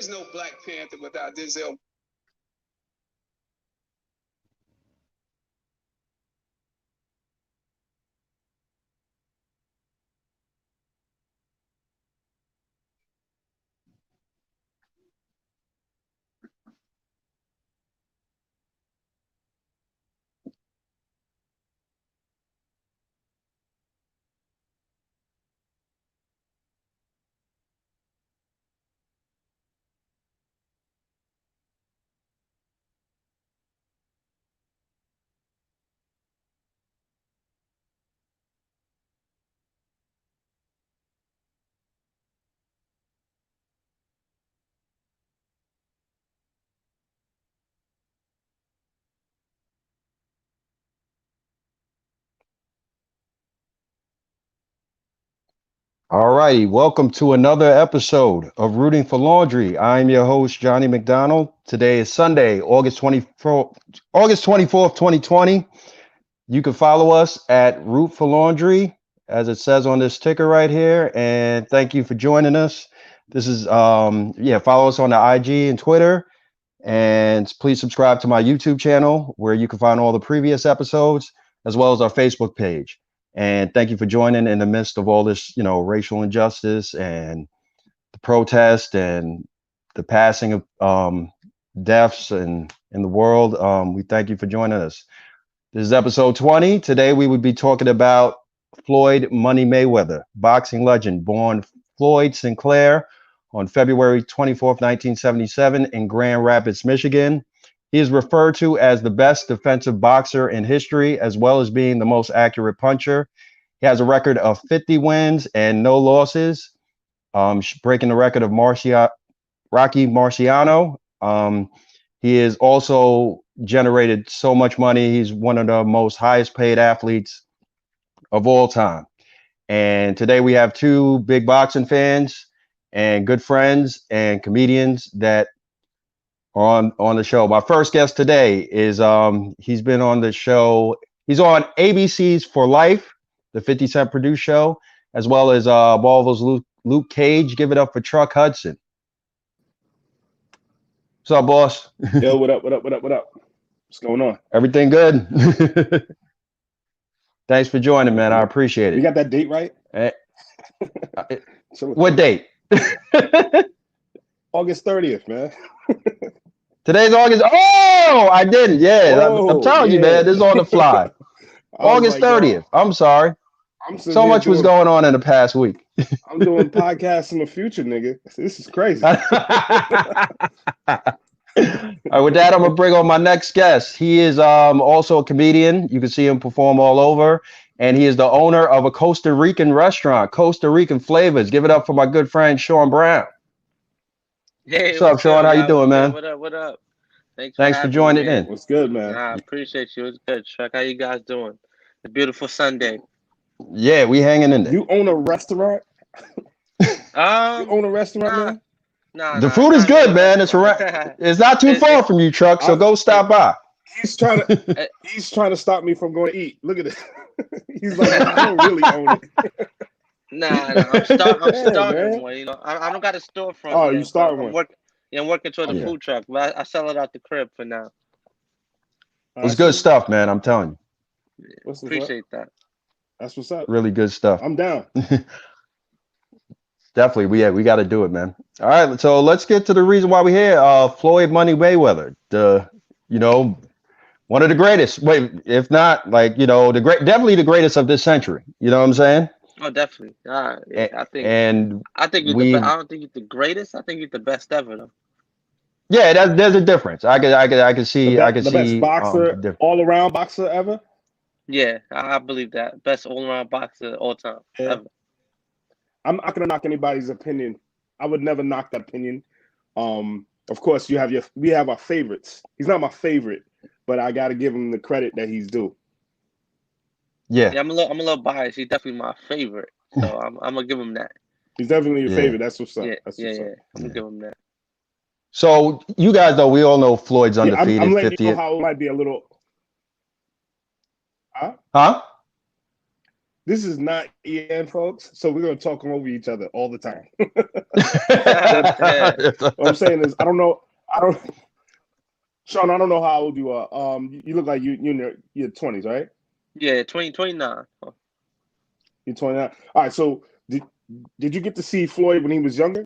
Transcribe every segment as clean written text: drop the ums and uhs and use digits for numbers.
There's no Black Panther without Denzel. All righty, welcome to another episode of Rooting for Laundry. I'm your host, Johnny McDonald. Today is Sunday, August 24th, 2020. You can follow us at Root for Laundry, as it says on this ticker right here. And thank you for joining us. This is, follow us on the IG and Twitter. And please subscribe to my YouTube channel where you can find all the previous episodes, as well as our Facebook page. And thank you for joining in the midst of all this, racial injustice and the protest and the passing of deaths in the world. We thank you for joining us. This is episode 20. Today we would be talking about Floyd Money Mayweather, boxing legend, born Floyd Sinclair on February 24th, 1977 in Grand Rapids, Michigan. He is referred to as the best defensive boxer in history, as well as being the most accurate puncher. He has a record of 50 wins and no losses, breaking the record of Rocky Marciano. He has also generated so much money. He's one of the most highest paid athletes of all time. And today we have two big boxing fans and good friends and comedians that are on the show. My first guest today is he's been on the show. He's on ABC's For Life, the 50 Cent produced show, as well as Marvel's Luke Cage. Give it up for Truck Hudson. What's up, boss? Yo, what up? What's going on? Everything good? Thanks for joining, man. I appreciate it. You got that date right? What date? August 30th, man. Today's August. Oh, I didn't. Yeah, I'm telling you, man. This is on the fly. August 30th. I'm sorry. So much was going on in the past week. I'm doing podcasts in the future, nigga. This is crazy. All right, with that, I'm gonna bring on my next guest. He is also a comedian. You can see him perform all over, and he is the owner of a Costa Rican restaurant, Costa Rican Flavors. Give it up for my good friend Sean Brown. Hey, what's up, Sean? How you doing, man? What up? Thanks for joining in. What's good, man? I appreciate you. It's good, Chuck. How you guys doing? A beautiful Sunday. Yeah, we hanging in there. You own a restaurant? You own a restaurant, man? The food is good, man. It's not too far from you, Truck. So go stop by. He's trying to stop me from going to eat. Look at this. He's like, I don't really own it. Nah, I'm starting one. I don't got a storefront. Oh, you start one? I'm working toward the food truck, but I sell it out the crib for now. It's good stuff, man. I'm telling you. Appreciate that. That's what's up. Really good stuff. I'm down. Definitely, we got to do it, man. All right, so let's get to the reason why we're here. Floyd Money Mayweather, one of the greatest. Wait, if not, definitely the greatest of this century. You know what I'm saying? Oh, definitely. I think I don't think he's the greatest. I think he's the best ever, though. Yeah, there's a difference. I can see. The best boxer, all around boxer ever. Yeah, I believe that. Best all around boxer all time ever. I'm not gonna knock anybody's opinion. I would never knock that opinion. Of course, we have our favorites. He's not my favorite, but I got to give him the credit that he's due. Yeah, I'm a little biased. He's definitely my favorite, so I'm gonna give him that. He's definitely your favorite. That's what's up. Yeah, I'm gonna give him that. So you guys, though, we all know Floyd's undefeated. I'm letting you know how it might be a little. Huh? This is not EN, folks. So we're gonna talk over each other all the time. What I'm saying is, I don't know. Sean, I don't know how old you are. You look like you're in your 20s, right? Yeah, 29. You're 29. All right. So did you get to see Floyd when he was younger?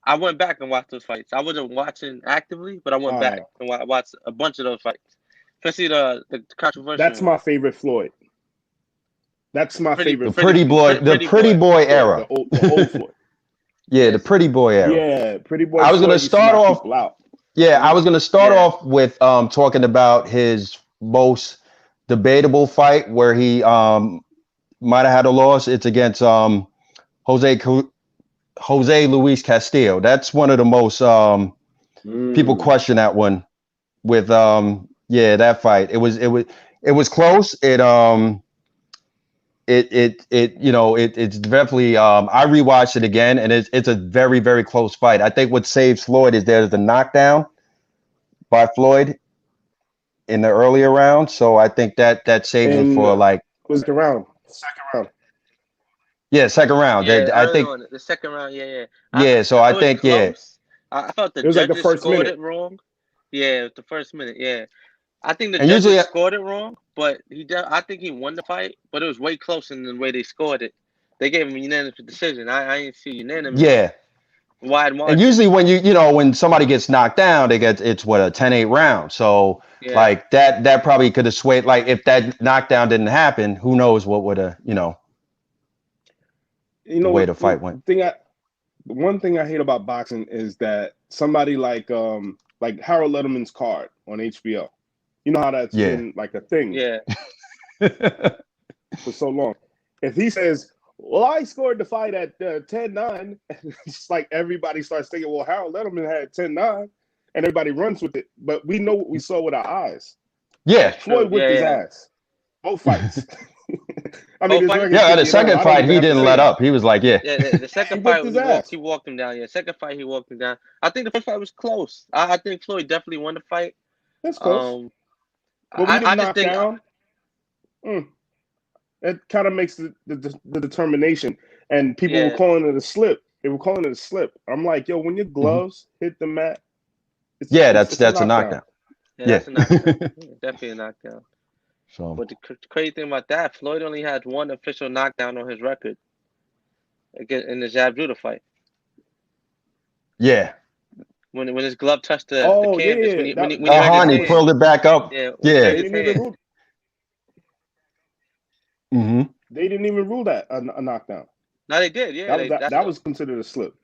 I went back and watched those fights. I wasn't watching actively, but I went back and watched a bunch of those fights, especially the controversial. That's my favorite Floyd. That's my favorite. The pretty boy era. The old Floyd. Yeah, the pretty boy era. Yeah, pretty boy. I was going to start off. Yeah, I was going to start off with talking about his most debatable fight where he might have had a loss. It's against Jose Luis Castillo. That's one of the most people question that one with that fight. It was close. It's definitely I rewatched it again, and it's a very, very close fight. I think what saves Floyd is there's the knockdown by Floyd in the earlier round. So I think that saves it for like was the round, second round. Yeah, second round. Yeah, I think the second round. Yeah. So I think close. I felt the judges like the first scored minute. it wrong. Yeah, it was the first minute. Yeah. I think the judges scored it wrong, but I think he won the fight, but it was way closer than the way they scored it. They gave him a unanimous decision. I didn't see unanimous. Yeah. Wide margin. And usually when when somebody gets knocked down, it's what, a 10-8 round. So like that probably could have swayed. Like if that knockdown didn't happen, who knows what would have, the way the fight went. One thing I hate about boxing is that somebody like Harold Letterman's card on HBO. You know how that's been like a thing. Yeah. For so long. If he says, well, I scored the fight at 10-9, it's like everybody starts thinking, well, Harold Letterman had 10-9, and everybody runs with it. But we know what we saw with our eyes. Yeah. Floyd whipped his ass. Both fights. I mean, the second fight, he didn't let up. He was like, the second fight, he walked him down. Yeah, second fight, he walked him down. I think the first fight was close. I think Floyd definitely won the fight. That's close. But we didn't knock down. It kind of makes the determination. And people were calling it a slip. They were calling it a slip. I'm like, yo, when your gloves hit the mat, that's a knockdown. Yeah, that's a knockdown. Definitely a knockdown. So, but the crazy thing about that, Floyd only had one official knockdown on his record in the Zab Judah fight. Yeah. When his glove touched the canvas, he pulled it back up. They didn't even rule that a knockdown. No, they did. Yeah, that was considered a slip.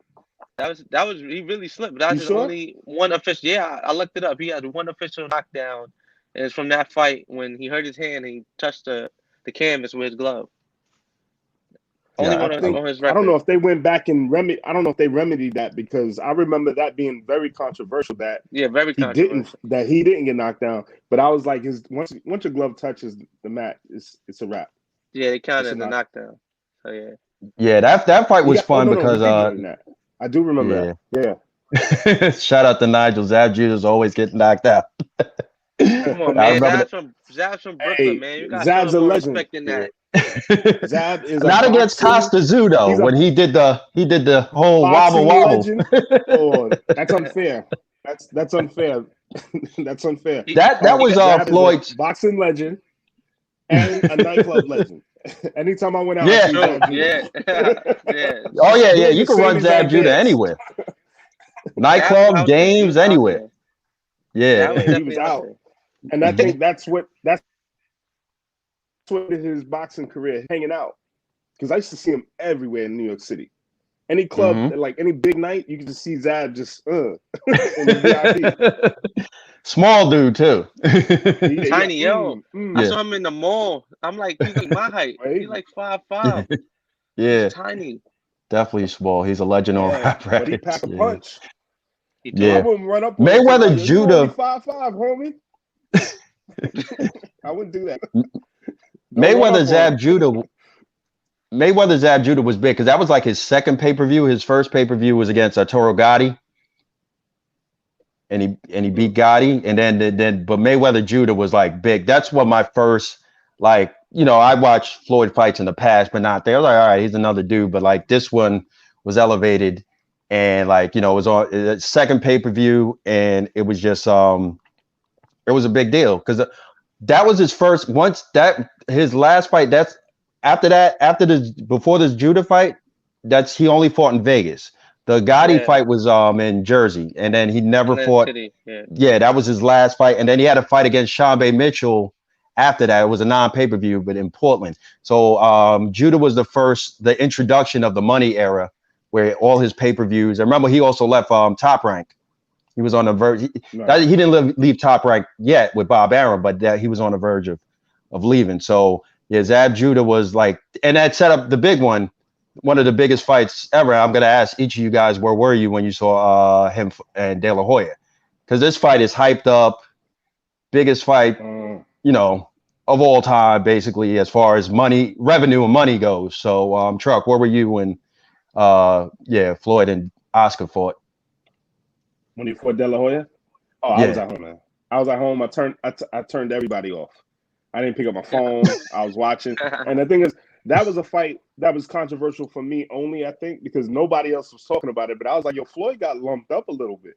That was he really slipped. That was only one official. Yeah, I looked it up. He had one official knockdown, and it's from that fight when he hurt his hand and he touched the canvas with his glove. Only one on his record. I don't know if they went back and remedied that, because I remember that being very controversial. Very controversial. He didn't get knocked down. But I was like, once your glove touches the mat, it's a wrap. Yeah, they counted the knockdown. So yeah. Yeah, that fight was fun because I do remember that. Yeah. Shout out to Nigel. Zab Judah's always getting knocked out. Come on, man. Zab's from Brooklyn, man. You got Zab's a legend. Respecting that. Zab is not against Costa Zudo when he did the whole wobble. That's unfair. That's unfair. That's unfair. That was Floyd's boxing legend and a nightclub legend. Anytime I went out, Oh yeah. You can run Zab Judah anywhere. Nightclub, games, anywhere. Yeah, he was out, and I think that's what his boxing career, hanging out. Because I used to see him everywhere in New York City. Any club, like any big night, you can just see Zab just in the VIP. Small dude too. Tiny, yo. I saw him in the mall. I'm like, he's like my height. He's like 5'5". Yeah, he's tiny. Definitely small. He's a legend on rap. But he packed a punch. Yeah. I wouldn't run up on Mayweather Judah. 5'5", homie. I wouldn't do that. Mayweather Zab Judah was big because that was like his second pay-per-view. His first pay-per-view was against Arturo Gotti. And he beat Gotti, and then but Mayweather Judah was like big. That's what my first like I watched Floyd fights in the past, but not there. I was like, all right, he's another dude. But like this one was elevated, and like it was on second pay-per-view, and it was just it was a big deal because that was his first. Once that his last fight, that's after that, before this Judah fight, he only fought in Vegas. The Gotti fight was in Jersey, and then he never fought. City, yeah, that was his last fight, and then he had a fight against Sean Bay Mitchell. After that, it was a non-pay-per-view, but in Portland. So Judah was the introduction of the money era, where all his pay-per-views. I remember he also left Top Rank. He was on the verge. He didn't leave Top Rank yet with Bob Arum, but he was on the verge of leaving. So yeah, Zab Judah was like, and that set up the big one of the biggest fights ever. I'm gonna ask each of you guys, where were you when you saw him and De La Hoya? Because this fight is hyped up, biggest fight, of all time, basically, as far as revenue and money goes. So, Truck, where were you when Floyd and Oscar fought? When he fought De La Hoya? Oh, I was at home, man. I was at home. I turned everybody off. I didn't pick up my phone. I was watching. And the thing is, that was a fight that was controversial for me only, I think, because nobody else was talking about it. But I was like, yo, Floyd got lumped up a little bit.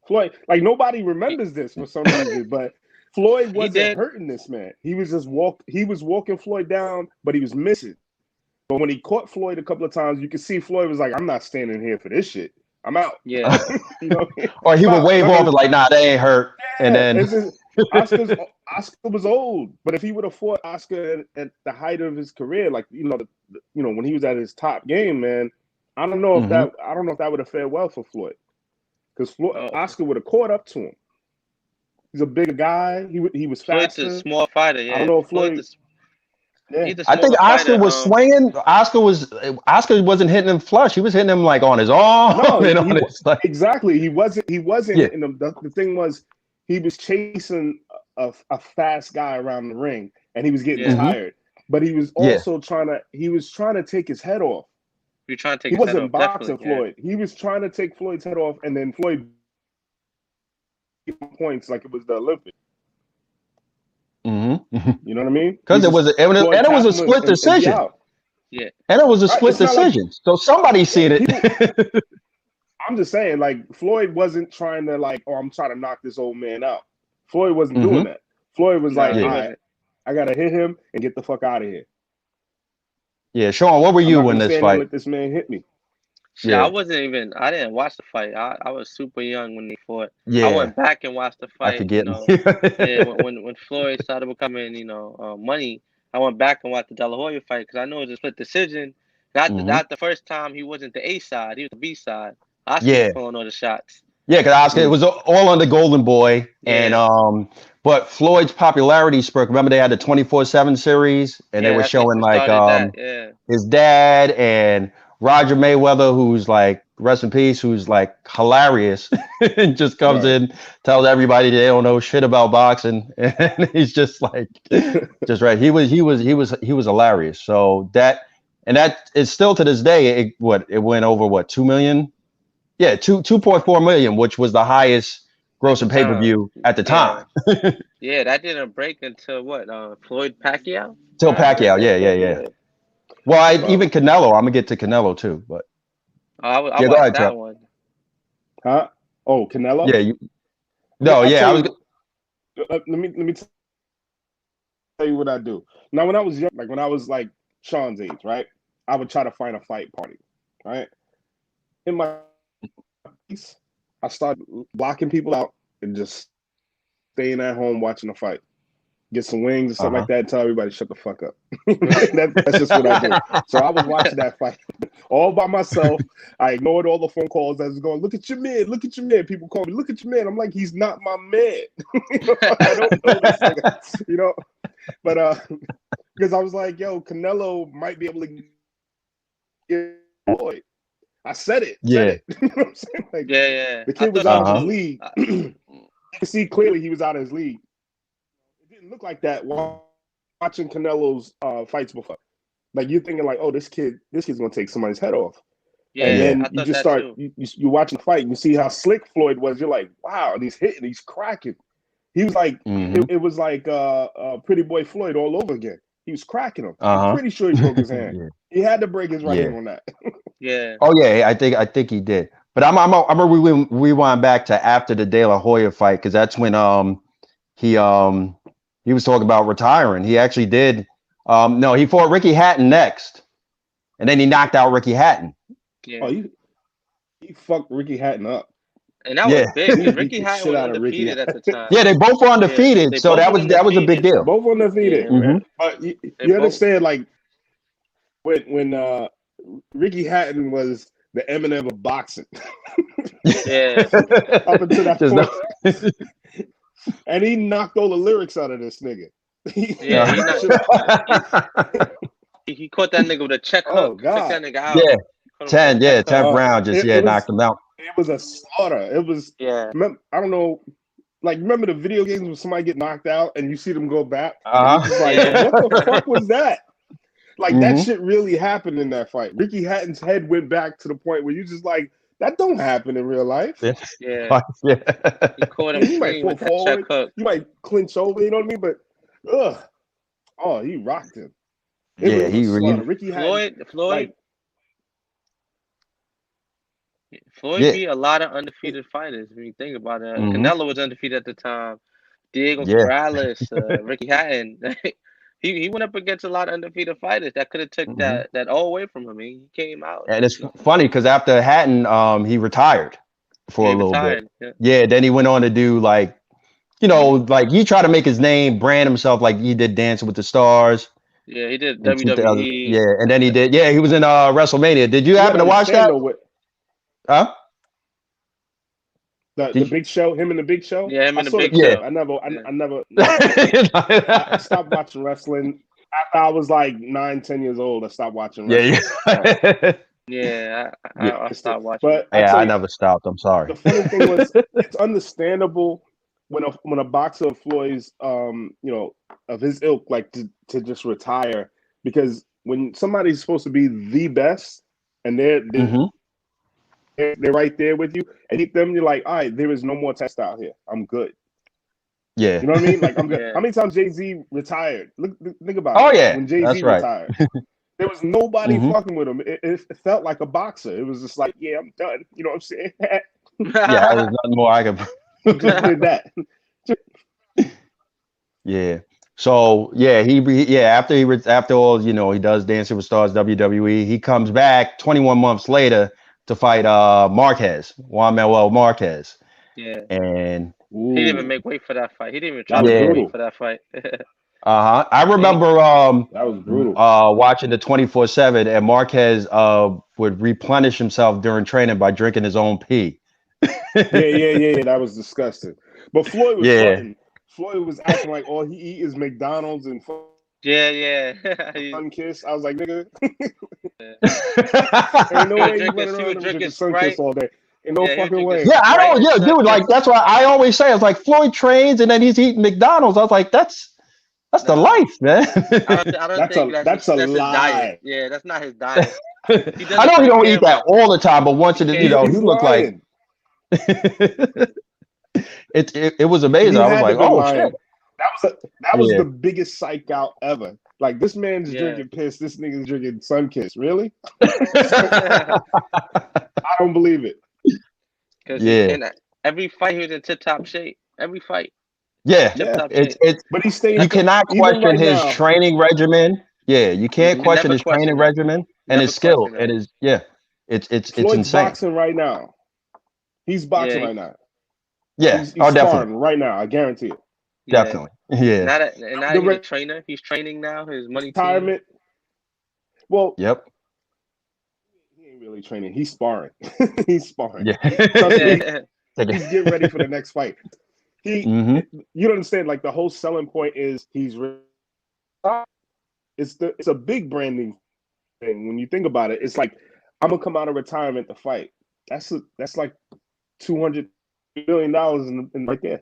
Floyd, like nobody remembers this for some reason, but Floyd wasn't hurting this man. He was just walking Floyd down, but he was missing. But when he caught Floyd a couple of times, you could see Floyd was like, I'm not standing here for this shit. I'm out. Yeah. Or he would wave off and like, nah, they ain't hurt. Yeah, and then Oscar was old, but if he would have fought Oscar at the height of his career, like when he was at his top game, man, I don't know if that would have fared well for Floyd, because Oscar would have caught up to him. He's a bigger guy. He was faster. Floyd's a small fighter. Yeah. I don't know if Floyd. I think Oscar was swinging. Oscar wasn't hitting him flush. He was hitting him like on his arm. No, exactly. He wasn't hitting him. The thing was, he was chasing a fast guy around the ring, and he was getting tired. But he was also trying to take his head off. You're trying to take. He wasn't boxing Floyd. He was trying to take Floyd's head off, and then Floyd points like it was the Olympics. Mm-hmm. You know what I mean? Because it was a split decision. And it was a split decision. Like, so somebody's seen it. I'm just saying, like, Floyd wasn't trying to I'm trying to knock this old man out. Floyd wasn't doing that. Floyd was like, all right, I gotta hit him and get the fuck out of here. Yeah, Sean, what were you in this fight? Let this man hit me. Yeah, I didn't watch the fight. I was super young when they fought. Yeah. I went back and watched the fight. I forget. When Floyd started becoming, money, I went back and watched the De La Hoya fight because I know it was a split decision. Not the first time he wasn't the A side, he was the B side. Oscar was pulling all the shots. Yeah, because Oscar, it was all under Golden Boy, and but Floyd's popularity spurred. Remember, they had the 24/7 series, and they were showing like his dad and Roger Mayweather, who's like, rest in peace, who's like hilarious, and just comes in, tells everybody they don't know shit about boxing, and he's just like, just right. He was hilarious. So that is still to this day. It went over 2 million? Yeah, 2.4 million, which was the highest grossing pay-per-view at the time. Yeah, that didn't break until Floyd Pacquiao? Till Pacquiao, yeah. Well, even Canelo. I'm gonna get to Canelo too, but I watched that one. Huh? Oh, Canelo. Yeah, I was. Let me tell you what I do. Now, when I was young, like when I was like Sean's age, right? I would try to find a fight party, right? In my piece, I started blocking people out and just staying at home watching the fight. Get some wings and stuff like that and tell everybody shut the fuck up. That's just what I do. So I was watching that fight all by myself. I ignored all the phone calls. I was going, look at your man, look at your man. People call me, look at your man. I'm like, he's not my man. I don't know this nigga, But because I was like, yo, Canelo might be able to get Floyd. I said it. Yeah. Said it. You know what I'm saying? Like, the kid was out of his league. You can see clearly he was out of his league. Look like that watching Canelo's fights before. Like you're thinking like, oh, this kid's gonna take somebody's head off. Yeah, and then you just start you watching the fight and you see how slick Floyd was. You're like, wow, and he's hitting, he's cracking. He was like, Mhm. it was like Pretty Boy Floyd all over again. He was cracking him. I'm Uh-huh. pretty sure he broke his hand. Yeah. He had to break his right Yeah. hand on that. Yeah. Oh yeah, I think he did. But I'm gonna rewind back to after the De La Hoya fight, because that's when he was talking about retiring. He actually did. No, he fought Ricky Hatton next, and then he knocked out Ricky Hatton. Yeah. Oh, he fucked Ricky Hatton up. And that Yeah. was big He because beat Ricky the Hatton shit was out of Ricky undefeated at the time. Yeah, they both were undefeated, they so both that was was a big undefeated. deal. Both undefeated. Yeah. Mhm. But They you both- understand, like when Ricky Hatton was the Eminem of boxing Yeah. up until that Just point, and he knocked all the lyrics out of this nigga. Yeah, he caught that nigga with a check hook. Oh, Took God. that nigga out. Yeah. Caught him with a 10, yeah, check 10th hook. round, just It was- knocked him out. It was a slaughter. It was. Yeah. I don't know. Like, remember the video games when somebody get knocked out and you see them go back? Uh-huh. It's like, Yeah. what the fuck was that? Like, that Mhm. shit really happened in that fight. Ricky Hatton's head went back to the point where you just like, that don't happen in real life. Yeah. Yeah. Yeah. He caught him Yeah, you might clean with fall that forward. check hook. You might clinch over, you know what I mean? But, oh, he rocked him. It Yeah, was he a slaughter. really. Ricky Hatton, Floyd like, beat a lot of undefeated fighters. When you think about it, Mhm. Canelo was undefeated at the time. Diego Yeah. Morales, Ricky Hatton. he went up against a lot of undefeated fighters that could have took Mhm. that all away from him. He came out. And it's funny because after Hatton, he retired for He a little retired. bit. Yeah. Yeah, then he went on to do like, like he tried to make his name, brand himself, like he did Dancing with the Stars. Yeah, he did in 2000. WWE. Yeah, and then he did. Yeah, he was in WrestleMania. Did you happen to watch that? Huh? The Big Show, him and the Big Show. Yeah, him and I the saw Big the clip. Show. I never. I stopped watching wrestling after I was like 9-10 years old. I stopped watching wrestling. Yeah. Yeah, Yeah. I stopped watching. But Yeah, tell I you, never stopped. I'm sorry. the funny thing was, it's understandable when a boxer of Floyd's, of his ilk, like to just retire, because when somebody's supposed to be the best and they're Mhm. they're right there with you, and hit them, you're like, all right, there is no more test out here. I'm good. Yeah. You know what I mean? Like, I'm good. Yeah. How many times Jay-Z retired? Think about Oh, it. yeah. When Jay-Z That's right. retired, there was nobody Mhm. fucking with him. It felt like a boxer. It was just like, yeah, I'm done. You know what I'm saying? Yeah, there's nothing more I could. Just did that. Yeah. So yeah, after all, he does Dancing with Stars WWE. He comes back 21 months later to fight Juan Manuel Marquez. Yeah. And he didn't even make weight for that fight. He didn't even try That was to make brutal. weight for that fight. I remember That was brutal. watching the 24/7, and Marquez would replenish himself during training by drinking his own pee. Yeah. That was disgusting. But Floyd was Yeah. fronting. Floyd was acting like all he eat is McDonald's and Yeah. Sun Kiss. I was like, nigga, Yeah. ain't no way you drinking- running he was around and drinking drinking Sun Sprite. Kiss all day. Ain't no Yeah, he was fucking way. drinking Yeah, I don't. Right, Yeah, dude. exactly. Like that's why I always say, I was like, Floyd trains and then he's eating McDonald's. I was like, that's the Nah. life, man. I don't think That's a his lie. diet. Yeah, that's not his diet. I know he don't eat that all the time, but once Yeah, he looked like lying. it was amazing. He I was had like, to be oh lying. shit. That was Yeah. the biggest psych out ever. Like, this man's Yeah. drinking piss. This nigga's drinking Sun Kiss. Really? I don't believe it. Because Yeah. every fight he was in tip top shape. Every fight. Yeah, Tip-top it's shape. But he stayed. you cannot even question right his now, training regimen. Yeah, you can't You question never his question training that. regimen and Never his skill question that. and his it's Floyd's insane. boxing right now. He's boxing Yeah, right now. Yeah, He's oh sparring definitely, right now. I guarantee it. Yeah. definitely, yeah, Now The he's a re- trainer. He's training now. His money team. Retirement. Well, yep, he ain't really training. He's sparring. He's sparring. yeah. Trust me, Yeah. he's getting ready for the next fight. Mhm. You don't understand. Like, the whole selling point is it's a big branding thing. When you think about it, it's like, I'm gonna come out of retirement to fight. That's like $200 billion in right there.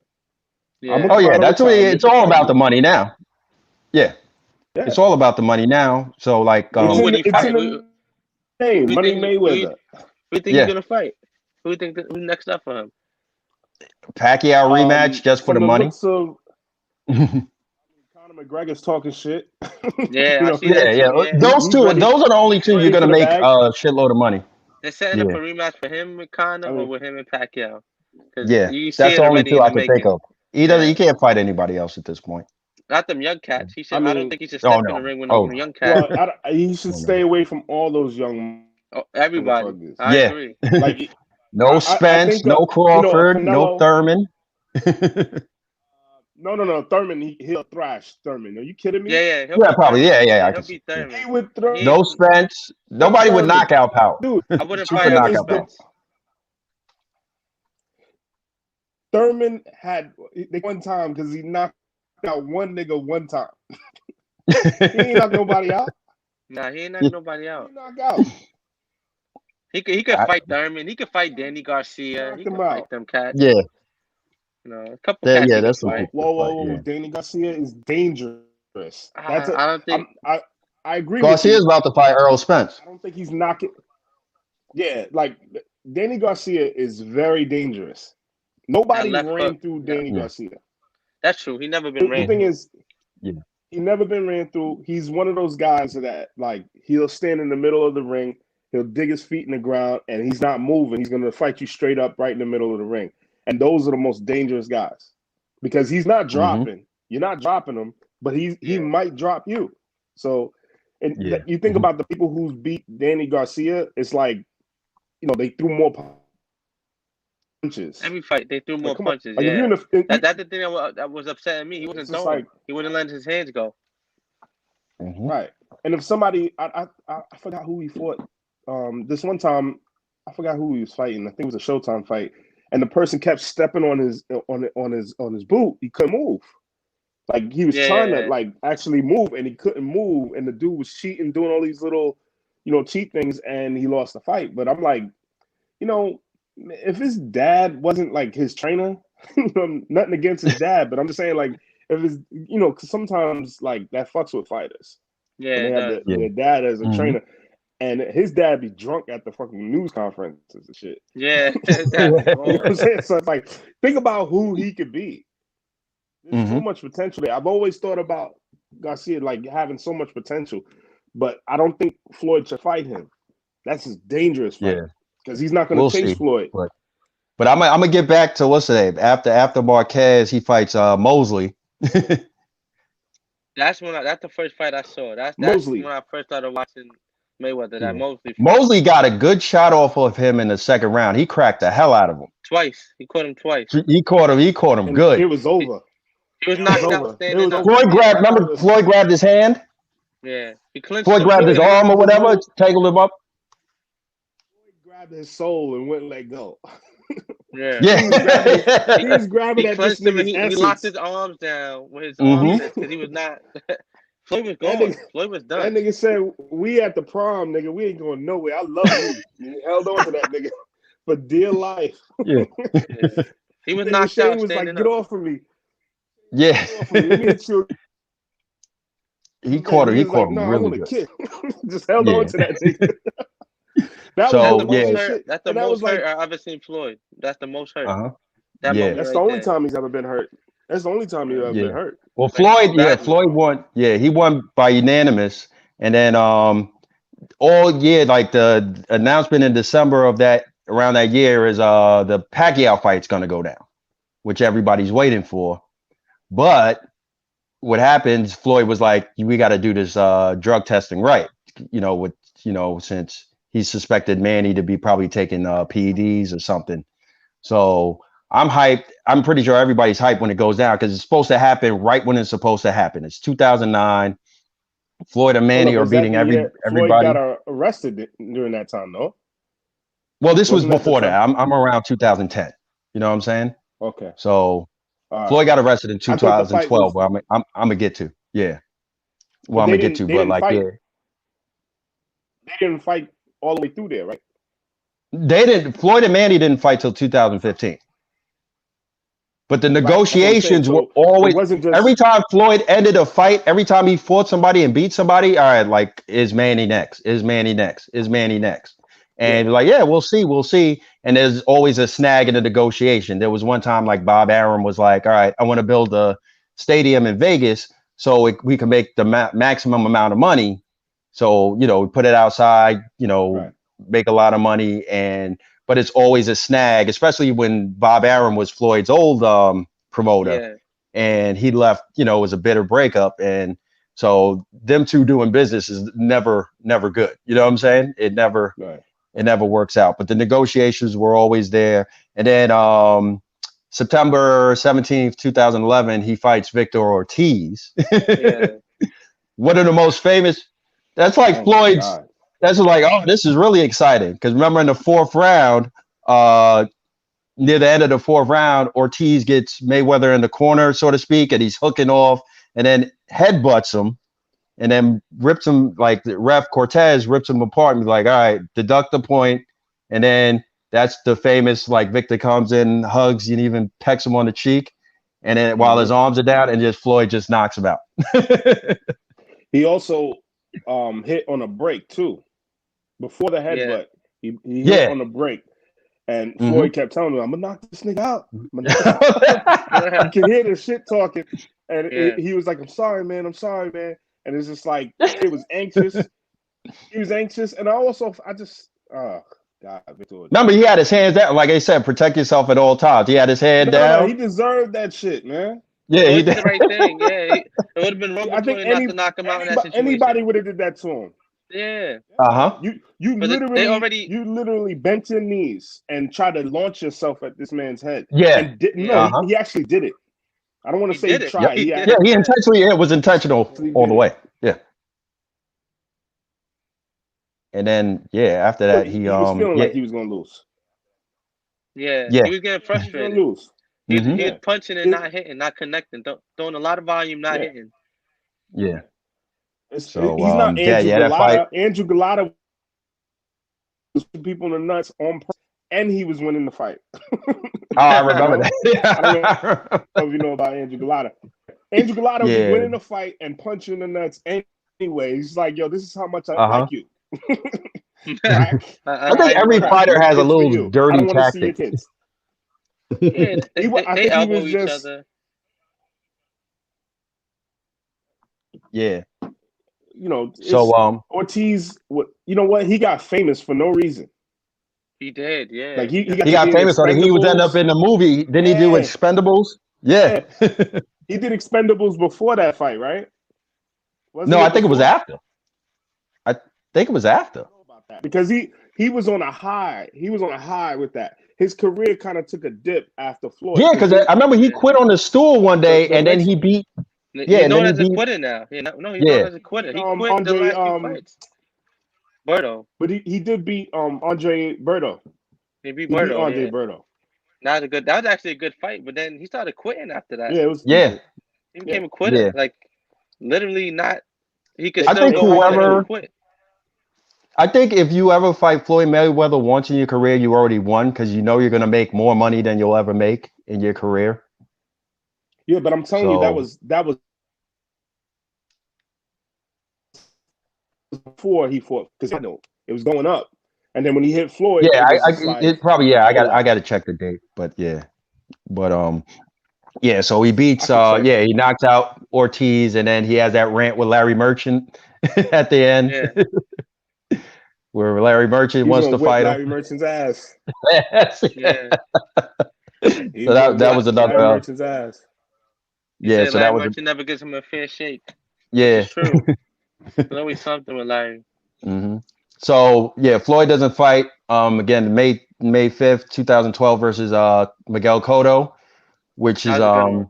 Yeah. Oh yeah, that's what it's all about the money now. Yeah, Yeah. it's all about the money now. So like, Who would he it's fight? in the name. Who Money think- Mayweather. Who do you think Yeah. he's gonna fight? Who's next up for him? Pacquiao rematch just for the money. Looks of Conor McGregor's talking shit. Yeah, I see Yeah, that. yeah. Too, Those two, those are the only two you're gonna make a shitload of money. They're setting up a rematch for him with Conor or with him and Pacquiao. Yeah, you see that's the only two I can think of. Either he can't fight anybody else at this point. Not them young cats. He should. I don't think he should step in the ring with no young cats. Well, he should stay away from all those young. Everybody. I agree. Like no Spence, no Crawford, no Thurman. No. Thurman, he'll thrash Thurman. Are you kidding me? Yeah. Yeah, probably. Yeah. He'll beat Thurman. He would throw. No Spence. Nobody would knock out power. Dude, I wouldn't fight Spence. Thurman had one time because he knocked out one nigga one time. He ain't knocked nobody out. Nah, he ain't knocked nobody out. He knocked out. He could fight Thurman. He could fight Danny Garcia. He could fight them cats. Yeah. A couple cats. Yeah, that's right. Whoa. Danny Garcia is dangerous. I don't think. I agree. Garcia's about to fight Earl Spence. I don't think he's knocking. Yeah, like Danny Garcia is very dangerous. Nobody ran through Danny Garcia. That's true. He never been ran. The thing is, he never been ran through. He's one of those guys that like he'll stand in the middle of the ring, he'll dig his feet in the ground, and he's not moving. He's gonna fight you straight up right in the middle of the ring. And those are the most dangerous guys because he's not dropping. You're not dropping him, but he might drop you. So, you think about the people who's beat Danny Garcia. It's like, they threw more punches. Every fight they threw more punches. Like, that's the thing that was upsetting me. He wasn't throwing. He wouldn't let his hands go. Right. And if somebody, I forgot who he fought. This one time, I forgot who he was fighting. I think it was a Showtime fight. And the person kept stepping on his boot. He couldn't move. Like he was trying to like actually move, and he couldn't move. And the dude was cheating, doing all these little, cheat things, and he lost the fight. But I'm like, if his dad wasn't like his trainer, nothing against his dad, but I'm just saying like if it's because sometimes like that fucks with fighters. Yeah, they have their dad as a trainer. And his dad be drunk at the fucking news conferences and shit. Yeah. You know what I'm saying? So it's like, think about who he could be. There's so much potential there. I've always thought about Garcia like having so much potential, but I don't think Floyd should fight him. That's a dangerous fight because he's not going to chase Floyd. But I'm gonna get back to what's the name after Marquez. He fights Mosley. That's the first fight I saw. That's when I first started watching Mayweather. That Mosley got a good shot off of him in the second round. He cracked the hell out of him. Twice. He caught him twice. He caught him good. It was over. He was knocked out standing up. Floyd grabbed his hand? Yeah. He clinched Floyd grabbed his arm or whatever, tangled him up. Floyd grabbed his soul and wouldn't let go. Yeah. He was grabbing at this nigga's he locked his arms down with his arms because he was not. Floyd was gone. Floyd was done. That nigga said, "We at the prom, nigga. We ain't going nowhere. I love you." He held on to that nigga for dear life. Yeah. He was knocked out. Was like, "Get off of me." Yeah. He caught him. He caught him really good. Just held on to that nigga. That's the most hurt I've ever seen Floyd. That's the most hurt. That's the only time he's ever been hurt. That's the only time he's ever been hurt. Well, Floyd won. Yeah, he won by unanimous. And then all year, like the announcement in December of that around that year is the Pacquiao fight's gonna go down, which everybody's waiting for. But what happens, Floyd was like, we got to do this drug testing right, since he suspected Manny to be probably taking PEDs or something. So I'm hyped. I'm pretty sure everybody's hyped when it goes down because it's supposed to happen right when it's supposed to happen. It's 2009. Floyd and Manny are beating everybody. Floyd got arrested during that time, though. Well, this was before that. I'm around 2010. You know what I'm saying? Okay. So Floyd got arrested in 2012. Where I'm gonna get to. Yeah. Well, I'm gonna get to, but like, they didn't fight all the way through there, right? They didn't. Floyd and Manny didn't fight till 2015. But the negotiations were always every time Floyd ended a fight, every time he fought somebody and beat somebody, all right, like, is Manny next? Is Manny next? Is Manny next? And like, yeah, we'll see. And there's always a snag in the negotiation. There was one time like Bob Arum was like, all right, I want to build a stadium in Vegas so we can make the maximum amount of money. So, you know, we put it outside, you know, make a lot of money. But it's always a snag, especially when Bob Arum was Floyd's old promoter and he left, you know, it was a bitter breakup. And so them two doing business is never good. You know what I'm saying? It never works out. But the negotiations were always there. And then September 17th, 2011, he fights Victor Ortiz. One of the most famous. That's like Floyd's. That's like, oh, this is really exciting. Because remember in the fourth round, near the end of the fourth round, Ortiz gets Mayweather in the corner, so to speak, and he's hooking off and then headbutts him and then rips him, like the ref Cortez rips him apart and be like, all right, deduct the point. And then that's the famous, like Victor comes in, hugs, and even pecks him on the cheek. And then while his arms are down and just Floyd just knocks him out. He also hit on a break too. Before the headbutt, he hit on the break. And Floyd kept telling him, I'm going to knock this nigga out. You can hear the shit talking. And he was like, I'm sorry, man. And it's just like, he was anxious. And God, Victor. Remember, he had his hands down. Like I said, protect yourself at all times. He had his head down. No, he deserved that shit, man. Yeah, he did the right thing. Yeah, it would have been wrong not to knock him out in that situation. Anybody would have did that to him. Yeah. You literally bent your knees and tried to launch yourself at this man's head. Yeah. And he actually did it. I don't want to say he tried. He intentionally. It was intentional all the way. Yeah. And then after that he was feeling like he was gonna lose. Yeah. He was getting frustrated. He was gonna lose. He was punching and not hitting, not connecting, throwing a lot of volume, not hitting. Yeah. So he's not Andrew Galata. Andrew Galata was people in the nuts on purpose, and he was winning the fight. I remember that. I don't know if you know about Andrew Galata. Andrew Galata was winning the fight and punching the nuts anyway. He's like, yo, this is how much I like you. I think every fighter has a little dirty tactic. They elbow each other. Yeah. You know, so Ortiz, you know what? He got famous for no reason. He did, yeah. Like he got famous. I think he was end up in the movie. Didn't he do Expendables? Yeah. He did Expendables before that fight, right? I think it was after. I think it was after. Because he was on a high. He was on a high with that. His career kind of took a dip after Floyd. Yeah, because I remember he quit on the stool one day, and then he beat. Yeah, he's known as a quitter now. He's known as a quitter. He quit the last few fights. Berto. But he did beat Andre Berto. He beat Berto. Andre Berto. That was actually a good fight, but then he started quitting after that. Yeah, it was. Yeah. He became a quitter. Yeah. Like literally not. He could. I think quit. I think if you ever fight Floyd Mayweather once in your career, you already won because you know you're going to make more money than you'll ever make in your career. Yeah, but I'm telling you, that was before he fought because I know it was going up, and then when he hit Floyd, it probably I got to check the date, but so he beats he knocks out Ortiz, and then he has that rant with Larry Merchant at the end. Yeah. Where Larry Merchant wants to fight him. Larry Merchant's ass. Yeah. So that was another. Larry Merchant's ass. So that was. Merchant never gives him a fair shake. Yeah. It's true. There's always something with Larry. Mm-hmm. So Floyd doesn't fight. Again, May 5th, 2012 versus Miguel Cotto, which is that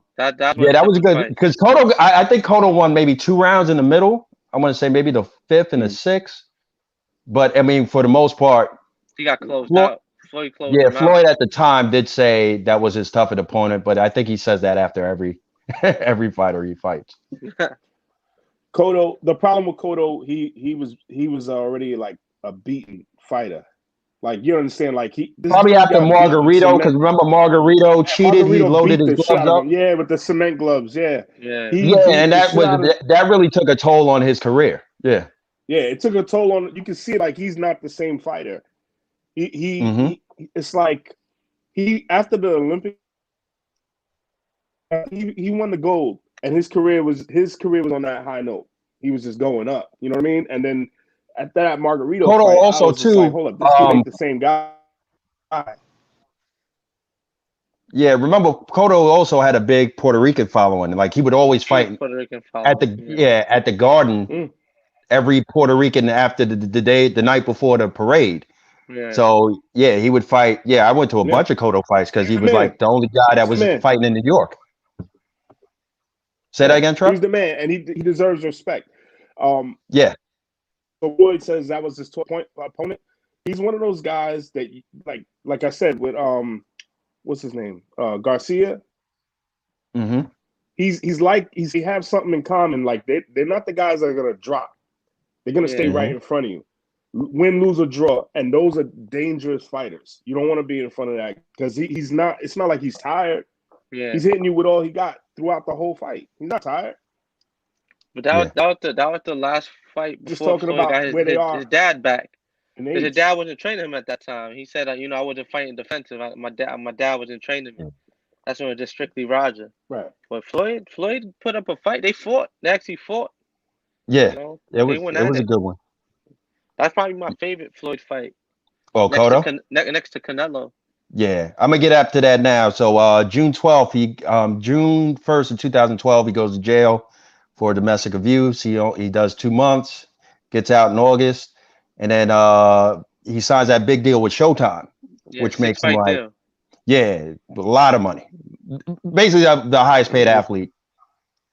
was a good because Cotto. I think Cotto won maybe 2 rounds in the middle. I want to say maybe the 5th and the 6th. But I mean, for the most part, he got closed out. Floyd closed him Floyd out. At the time did say that was his toughest opponent, but I think he says that after every fighter he fights. Cotto, the problem with Cotto, he was already like a beaten fighter. Like you understand, like probably after Margarito, because remember Margarito cheated, he loaded his gloves up. Yeah, with the cement gloves. Yeah. And that really took a toll on his career. Yeah. Yeah, it took a toll on. You can see like he's not the same fighter It's like after the Olympics, he won the gold, and his career was on that high note. He was just going up. You know what I mean? And then at that Margarito Cotto fight, also I was just too. like, hold up, this kid ain't the same guy. Yeah, remember Cotto also had a big Puerto Rican following. Like he would always fight Puerto Rican at the Garden every Puerto Rican after the night before the parade. Yeah. So yeah, he would fight. Yeah, I went to a bunch of Cotto fights because he was like the only guy that was fighting in New York. Say that again, Truck? He's the man, and he deserves respect. Yeah. So Floyd says that was his opponent. He's one of those guys that, like I said, with what's his name, Garcia. Mm-hmm. He have something in common. Like they're not the guys that are gonna drop. They're gonna stay right in front of you, win, lose, or draw. And those are dangerous fighters. You don't want to be in front of that because he's not. It's not like he's tired. Yeah. He's hitting you with all he got throughout the whole fight. He's not tired. But that was the last fight before just talking Floyd about where they are. His dad back. Because his dad wasn't training him at that time. He said, I wasn't fighting defensive. My dad wasn't training me. That's when it was just strictly Roger. Right. But Floyd put up a fight. They fought. They actually fought. Yeah. You know, it was a good one. That's probably my favorite Floyd fight. Oh, Cotto? Next to Canelo. Yeah, I'm gonna get after that now. So June 12th, June 1st of 2012, he goes to jail for domestic abuse. He does 2 months, gets out in August, and then he signs that big deal with Showtime, which makes him like a lot of money. Basically, the highest paid athlete.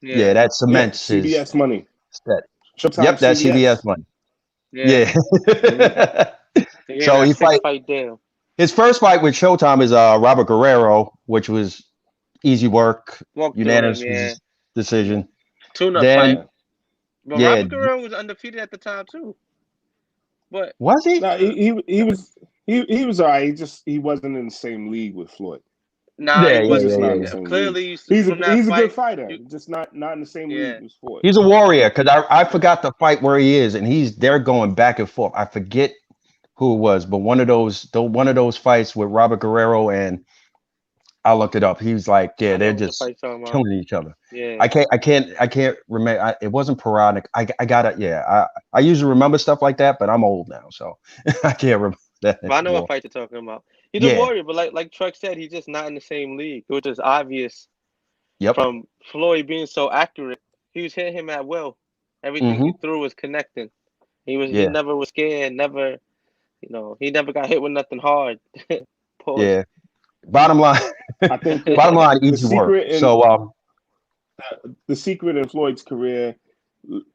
Yeah, that cements his CBS money. Showtime, yep, that's CBS money. Yeah. So he fight deal. His first fight with Showtime is Robert Guerrero, which was easy work, unanimous decision. Tune-up fight. But Robert Guerrero was undefeated at the time too. But was he? No, he was all right. He wasn't in the same league with Floyd. Nah, he wasn't. Yeah. Clearly, he's a good fighter, just not in the same league as Floyd. He's a warrior because I forgot the fight where he is, and they're going back and forth. I forget who it was, but one of those fights with Robert Guerrero, and I looked it up. He was like, they're just killing each other. Yeah, I can't remember. It wasn't Parodic. I usually remember stuff like that, but I'm old now, so I can't remember that. But I know what fight you're talking about. He's a warrior, but like Truck said, he's just not in the same league, which is obvious. Yep. From Floyd being so accurate, he was hitting him at will. Everything he threw was connecting. He never was scared. Never. He never got hit with nothing hard. Yeah. Bottom line, easy work. So, the secret in Floyd's career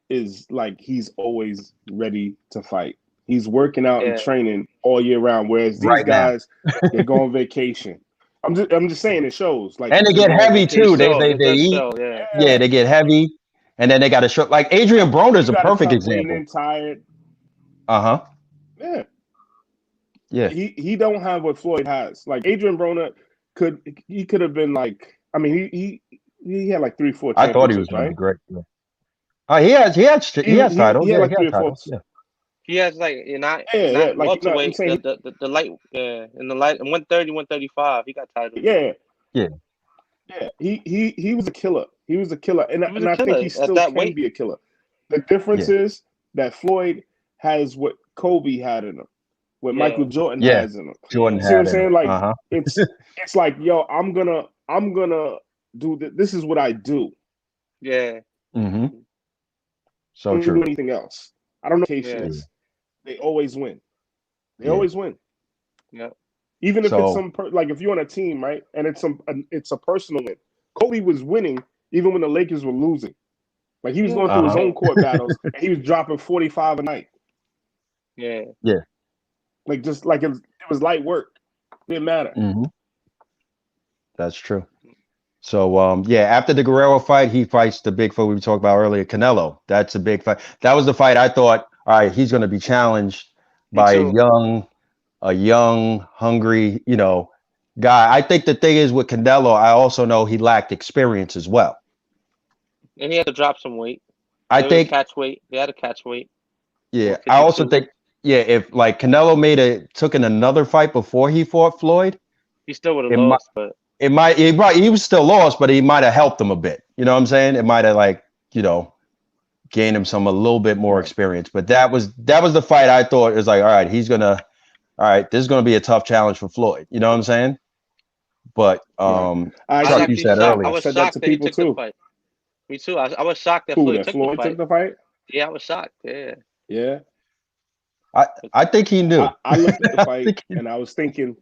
is like he's always ready to fight. He's working out and training all year round, whereas these guys they go on vacation. I'm just saying it shows. Like, and they get heavy too. They eat. They get heavy, and then they got to show. Like Adrian Broner is a perfect example. Tired. Yeah. Yeah, he don't have what Floyd has. Like Adrian Broner could have been like. I mean, he had like 3-4. I thought he was going to be great. Yeah. He has titles. He had like 3 or 4. Yeah. He has like welterweight, the light in the light 130, 135. He got titles. Yeah. He was a killer. He was a killer, and I think he still can be a killer. The difference is that Floyd has what Kobe had in him. What Michael Jordan has in him. See what I'm saying? Like it's like, yo, I'm gonna do this. This is what I do. Yeah. Mm-hmm. So don't true. Do anything else. I don't know what is. They always win. They always win. Yeah. Even if it's like if you're on a team, right, and it's a personal win. Kobe was winning even when the Lakers were losing. Like he was going through his own court battles, and he was dropping 45 a night. Yeah. Yeah. Like just like it was light work. It didn't matter. Mm-hmm. That's true. So after the Guerrero fight, he fights the big fight we talked about earlier, Canelo. That's a big fight. That was the fight I thought, all right, he's going to be challenged by a young, hungry, guy. I think the thing is with Canelo, I also know he lacked experience as well. And he had to drop some weight. I think catch weight. He had to catch weight. Yeah, I also think if like Canelo took in another fight before he fought Floyd, He still would have it lost, but he was still lost, but he might have helped him a bit. You know what I'm saying? It might have like, gained him a little bit more experience. But that was the fight I thought was like, all right, this is gonna be a tough challenge for Floyd. You know what I'm saying? But Chuck, you said earlier. I was said shocked that that he people took the too. fight. Me too. I was shocked that Who, Floyd that took Floyd the fight. took the fight? Yeah, I was shocked. Yeah. Yeah. I think he knew. I looked at the fight and I was thinking,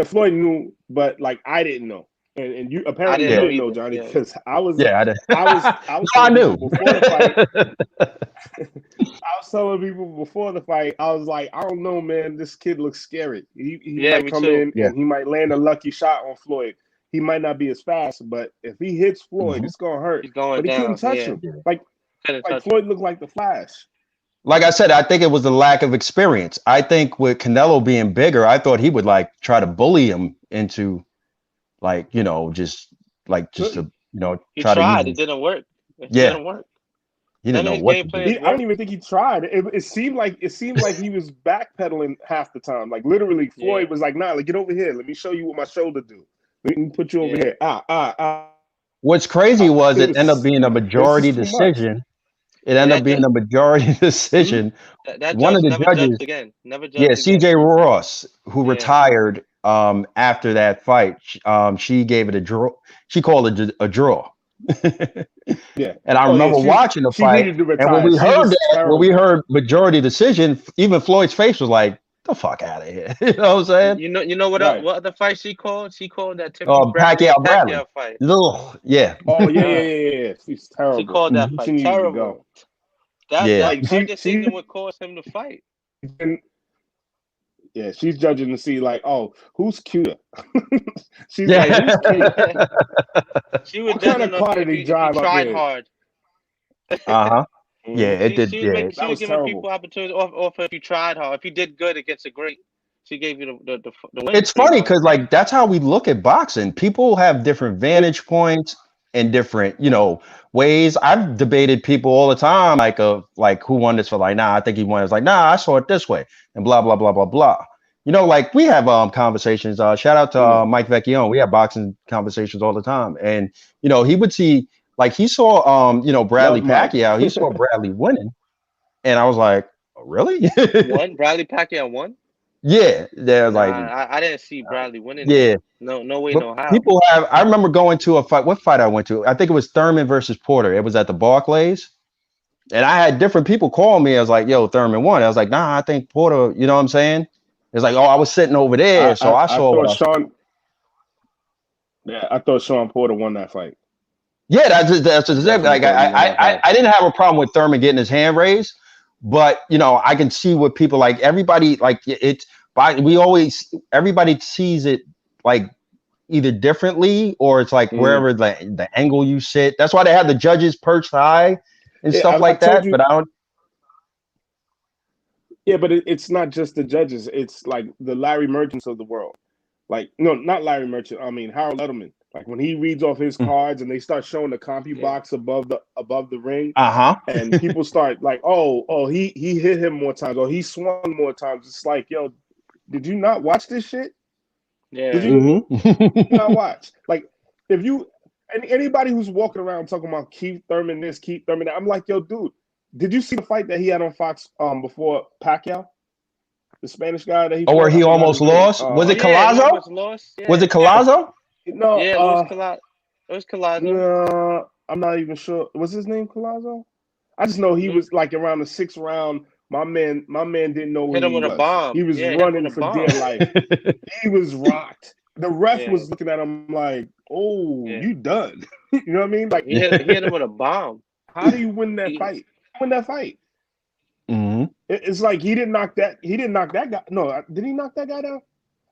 Floyd knew, but like I didn't know, and you apparently didn't know, Johnny, because I was. Yeah, I knew before the fight. I was telling people before the fight, I was like, I don't know, man. This kid looks scary. He might come in and he might land a lucky shot on Floyd. He might not be as fast, but if he hits Floyd, it's gonna hurt. He's going but he down. couldn't touch him. Like Floyd looked like the Flash. Like I said, I think it was the lack of experience. I think with Canelo being bigger, I thought he would like try to bully him into like, he try tried. to It didn't work. It Yeah. didn't work. He didn't know what to do. I don't even think he tried. It seemed like he was backpedaling half the time. Like literally, Floyd was like, "Nah, like, get over here. Let me show you what my shoulder do. Let me put you over here." What's crazy was it ended up being a majority decision. It ended up being a majority decision. That One of the judges again. Never judged again. CJ Ross, who retired after that fight, she gave it a draw. She called it a draw. And I remember watching the fight, and when we heard majority decision, even Floyd's face was like, "The fuck out of here!" You know what I'm saying? You know what other fight she called? She called that Timothy Pacquiao fight. Yeah. Oh yeah. She's terrible. She called that fight terrible. Her decision would cause him to fight. Yeah, she's judging to see like, oh, who's cuter? She's like, who's cuter? She would what kind of car did he drive up tried there? hard. Yeah, it did. She was giving people opportunities. Or if you tried hard, if you did good against a great, she gave you the win. It's funny because like that's how we look at boxing. People have different vantage points and different, ways. I've debated people all the time, like who won this for like, nah, I think he won. It's like, nah, I saw it this way, and blah blah blah blah blah. Like we have conversations. Shout out to Mike Vecchione. We have boxing conversations all the time, and he would see like he saw Bradley Pacquiao. He saw Bradley winning, and I was like, oh, really? What? Bradley Pacquiao won? Yeah, they're like I didn't see Bradley winning. Yeah, no way, no how. People have. I remember going to a fight. What fight I went to? I think it was Thurman versus Porter. It was at the Barclays, and I had different people call me. I was like, "Yo, Thurman won." I was like, "Nah, I think Porter." You know what I'm saying? It's like, "Oh, I was sitting over there, so I saw." I thought Sean Porter won that fight. Yeah, that's exactly. Like I didn't have a problem with Thurman getting his hand raised, but I can see what people like. Everybody like it's. Everybody sees it like either differently or it's like wherever the angle you sit. That's why they have the judges perched high and stuff like that. But I don't. Yeah, but it's not just the judges. It's like the Larry Merchants of the world. Like, no, not Larry Merchant. I mean, Harold Letterman. Like when he reads off his cards and they start showing the CompuBox above the ring, and people start like, oh, he hit him more times, or he swung more times. It's like, yo, did you not watch this shit? Yeah. Did you not watch? Like, if you anybody who's walking around talking about Keith Thurman this, Keith Thurman that, I'm like, yo, dude, did you see the fight that he had on Fox before Pacquiao? The Spanish guy that he where he almost lost? Was it Collazo? Yeah. Was it Collazo? No. Yeah, it was Collazo. No, I'm not even sure. Was his name Collazo? I just know he was like around the 6th round. My man didn't know hit him with a bomb. He was running for dear life. He was rocked. The ref was looking at him like, "Oh, you done?" You know what I mean? Like he hit him with a bomb. How do you win that fight? Win that fight? It's like he didn't knock that guy. No, did he knock that guy down?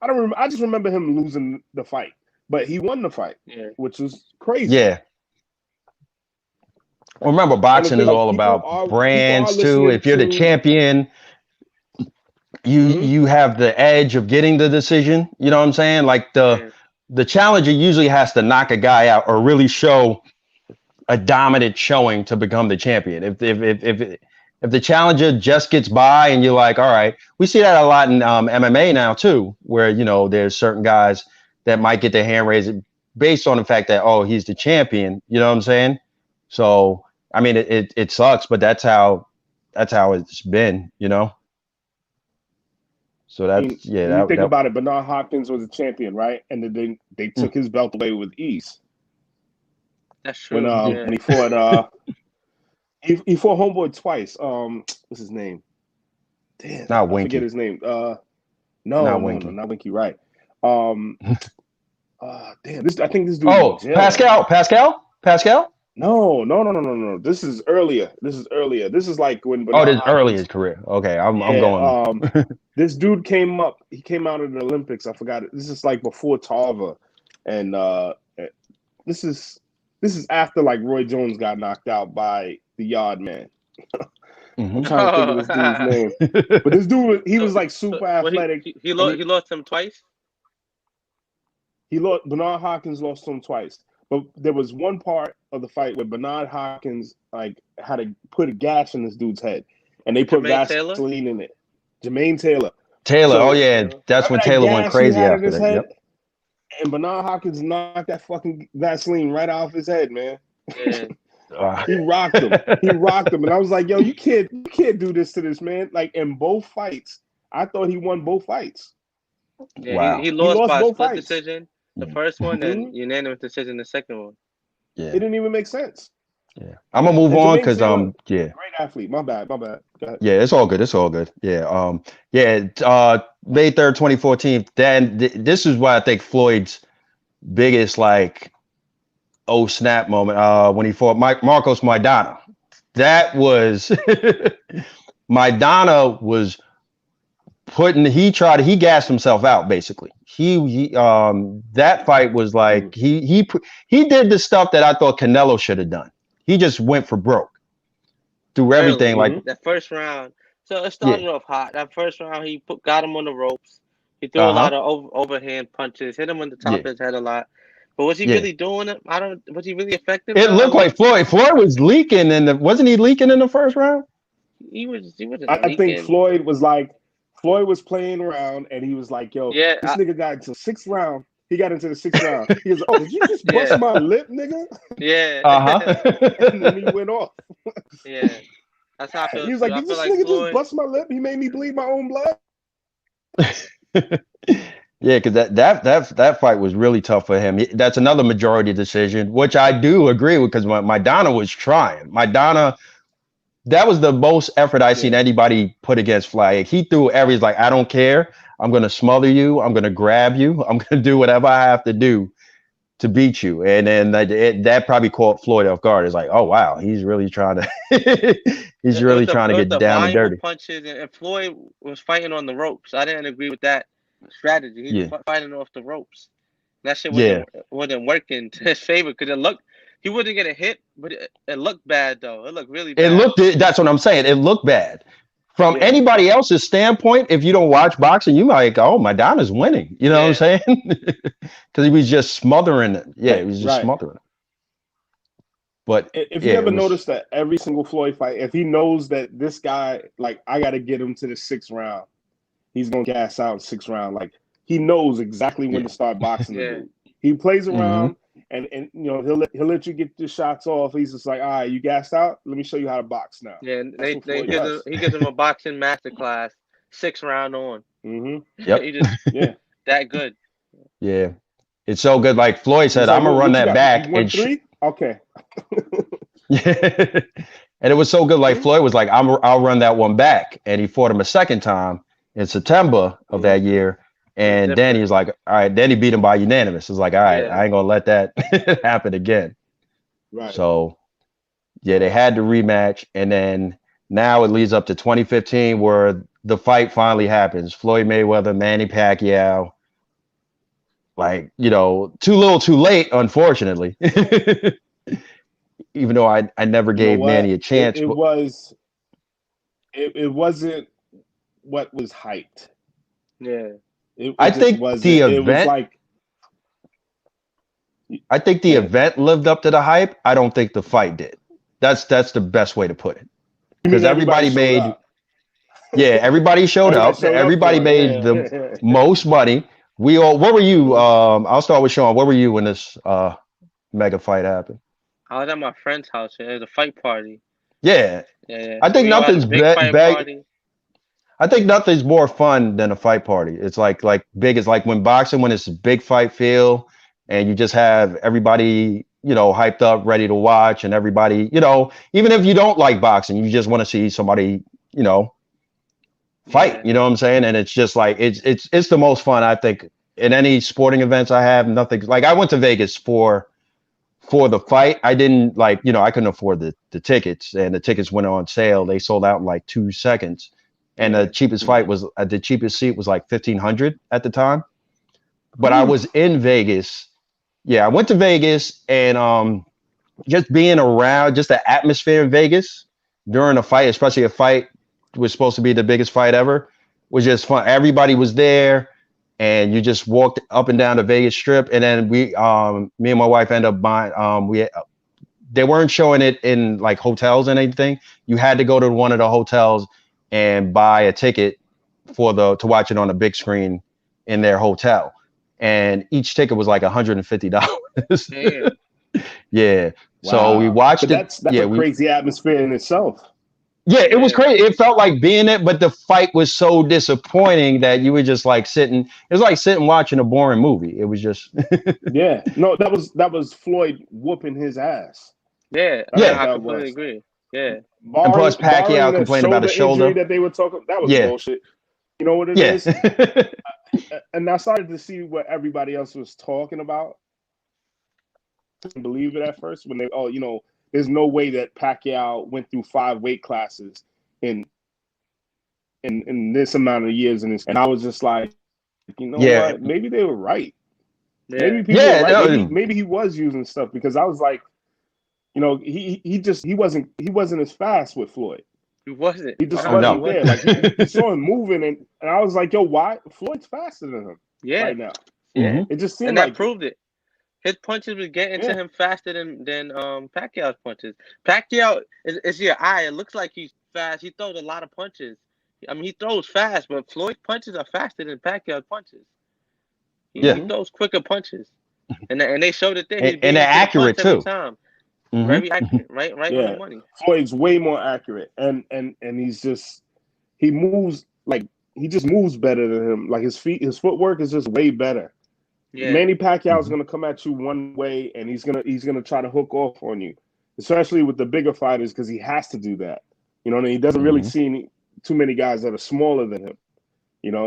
I don't remember. I just remember him losing the fight, but he won the fight, which was crazy. Yeah. Remember, boxing is all about brands too. If you're the champion, you have the edge of getting the decision. You know what I'm saying? Like the challenger usually has to knock a guy out or really show a dominant showing to become the champion. If if the challenger just gets by and you're like, all right, we see that a lot in MMA now too, where there's certain guys that might get their hand raised based on the fact that he's the champion. You know what I'm saying? So I mean, it sucks, but that's how it's been. So that's When you think about it, Bernard Hopkins was a champion, right? And then they took his belt away with ease. That's true. When he fought he fought Homeboy twice. What's his name? Damn, not I Winky. forget his name. No, Winky. no, not Winky. Right. Damn. I think this dude. Oh, Pascal. No. This is earlier. This is like when. Bernard this early in his career. Okay, I'm going. This dude came up. He came out of the Olympics. I forgot it. This is like before Tarver, and this is after like Roy Jones got knocked out by the Yard Man. I'm trying to think of this dude's name, but this dude he was like super athletic. He lost him twice. Bernard Hopkins lost to him twice. But there was one part of the fight where Bernard Hopkins like had to put a gash in this dude's head, and they put Vaseline in it. Jermaine Taylor. So, that's when Taylor went crazy after that. Yep. And Bernard Hopkins knocked that fucking Vaseline right off his head, man. Yeah. He rocked him. And I was like, yo, you can't do this to this man. Like in both fights, I thought he won both fights. Yeah, wow. He lost by both split fights. decision the first one, and unanimous decision the second one. Yeah. It didn't even make sense. Yeah. I'm gonna move on because great athlete. My bad. Go ahead. Yeah, it's all good. Yeah. May 3rd, 2014. Then this is why I think Floyd's biggest snap moment when he fought Marcos Maidana. That was Maidana was he gassed himself out basically. He that fight was like he did the stuff that I thought Canelo should have done. He just went for broke. Through everything that first round. So it started off hot. That first round he got him on the ropes. He threw a lot of overhand punches, hit him on the top of his head a lot. But was he really doing it? Was he really effective? It looked like Floyd was leaking wasn't he leaking in the first round? He was I think Floyd was playing around and he was like, yo, this nigga got into the 6th round. He got into the 6th round. He goes, oh, did you just bust my lip, nigga? Yeah. And then he went off. Yeah. That's how I feel. He was like, did this nigga just bust my lip? He made me bleed my own blood. Yeah, because that fight was really tough for him. That's another majority decision, which I do agree with because Maidana was trying. Maidana, that was the most effort I seen anybody put against Floyd. He threw everything like, I don't care. I'm going to smother you. I'm going to grab you. I'm going to do whatever I have to do to beat you. And then that probably caught Floyd off guard. It's like, oh, wow, he's really trying to trying to get down and dirty. Punches, and Floyd was fighting on the ropes. I didn't agree with that strategy. He was fighting off the ropes. That shit wasn't working to his favor because he wouldn't get a hit, but it looked bad though. It looked really bad. That's what I'm saying. It looked bad. From anybody else's standpoint, if you don't watch boxing, you might go, oh, Maidana's winning. You know what I'm saying? Because he was just smothering it. Yeah, he was just smothering it. But if you ever notice that every single Floyd fight, if he knows that this guy, like, I got to get him to the 6th round, he's going to gas out in 6th round. Like, he knows exactly when to start boxing. Dude. He plays around. And he'll let you get your shots off. He's just like, all right, you gassed out. Let me show you how to box now. Yeah, he gives him a boxing masterclass, 6th round on. Yep. He just that good. Yeah, it's so good. Like Floyd said, I'm gonna run that back. And 3? Okay. Yeah, and it was so good. Like Floyd was like, I'll run that one back, and he fought him a second time in September of that year. And then he was like, all right, then he beat him by unanimous. It's like, all right, I ain't going to let that happen again. Right. So, they had the rematch. And then now it leads up to 2015 where the fight finally happens. Floyd Mayweather, Manny Pacquiao. Like, too little, too late, unfortunately. Even though I never gave Manny a chance. It wasn't what was hyped. Yeah. I think the event lived up to the hype. I don't think the fight did. That's the best way to put it. because everybody made. Up. Yeah, everybody showed up. Everybody made the most money. What were you? I'll start with Sean. Where were you when this mega fight happened? I was at my friend's house. It was a fight party. Yeah. Yeah. I think nothing's party. I think nothing's more fun than a fight party. It's like big. It's like when boxing, when it's a big fight feel, and you just have everybody, hyped up, ready to watch, and everybody, even if you don't like boxing, you just want to see somebody, fight. You know what I'm saying? And it's just like it's the most fun, I think, in any sporting events I have. Nothing like I went to Vegas for the fight. I didn't I couldn't afford the tickets, and the tickets went on sale. They sold out in like 2 seconds. And the cheapest fight was the cheapest seat was like $1,500 at the time. But I was in Vegas. Yeah, I went to Vegas, and just being around, just the atmosphere in Vegas during a fight, especially a fight was supposed to be the biggest fight ever, was just fun. Everybody was there, and you just walked up and down the Vegas Strip. And then me and my wife ended up buying. They weren't showing it in like hotels and anything. You had to go to one of the hotels and buy a ticket to watch it on a big screen in their hotel, and each ticket was like $150. Yeah. Wow. So we watched it. That's a crazy atmosphere in itself. Yeah, it was crazy. It felt like being it, but the fight was so disappointing that you were just like sitting. It was like sitting watching a boring movie. It was just. Yeah. No, that was Floyd whooping his ass. Yeah. I completely agree. Yeah. And plus Pacquiao complained about the shoulder that they were talking. That was bullshit. You know what it is? And I started to see what everybody else was talking about. I didn't believe it at first when there's no way that Pacquiao went through 5 weight classes in this amount of years, and I was just like, what? Maybe they were right. Yeah. Maybe people were right. Maybe he was using stuff, because I was like, he wasn't as fast with Floyd. He wasn't. He just wasn't there. Like you saw him moving, and I was like, yo, why? Floyd's faster than him right now. Yeah. It just seemed and that proved it. His punches were getting to him faster than Pacquiao's punches. Pacquiao is your eye. It looks like he's fast. He throws a lot of punches. I mean, he throws fast, but Floyd's punches are faster than Pacquiao's punches. He throws quicker punches, and they showed it there. And they're accurate too. Very accurate, right on the money. Floyd's way more accurate, and he moves he just moves better than him. Like his footwork is just way better. Yeah. Manny Pacquiao's gonna come at you one way, and he's gonna try to hook off on you, especially with the bigger fighters, because he has to do that. And he doesn't really see too many guys that are smaller than him.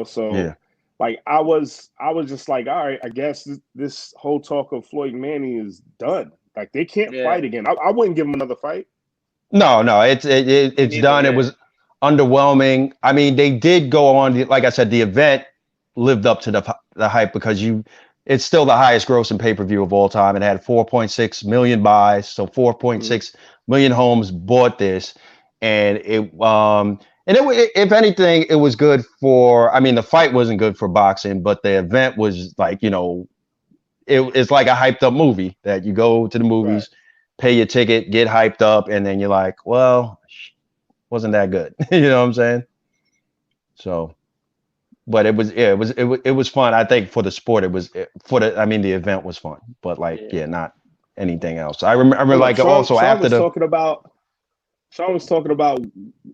So like I was just like, all right, I guess this whole talk of Floyd Manny is done. Like they can't fight again. I wouldn't give him another fight. No, it's done. It was underwhelming. I mean, they did go on. Like I said, the event lived up to the hype, because it's still the highest grossing pay-per-view of all time. It had 4.6 million buys, so 4.6 million homes bought this, and if anything, it was good for. I mean, the fight wasn't good for boxing, but the event was like it's like a hyped up movie that you go to the movies, pay your ticket, get hyped up, and then you're like, well, wasn't that good. You know what I'm saying? So, but it was fun. I think for the sport, the event was fun, but not anything else. I remember Sean was talking about,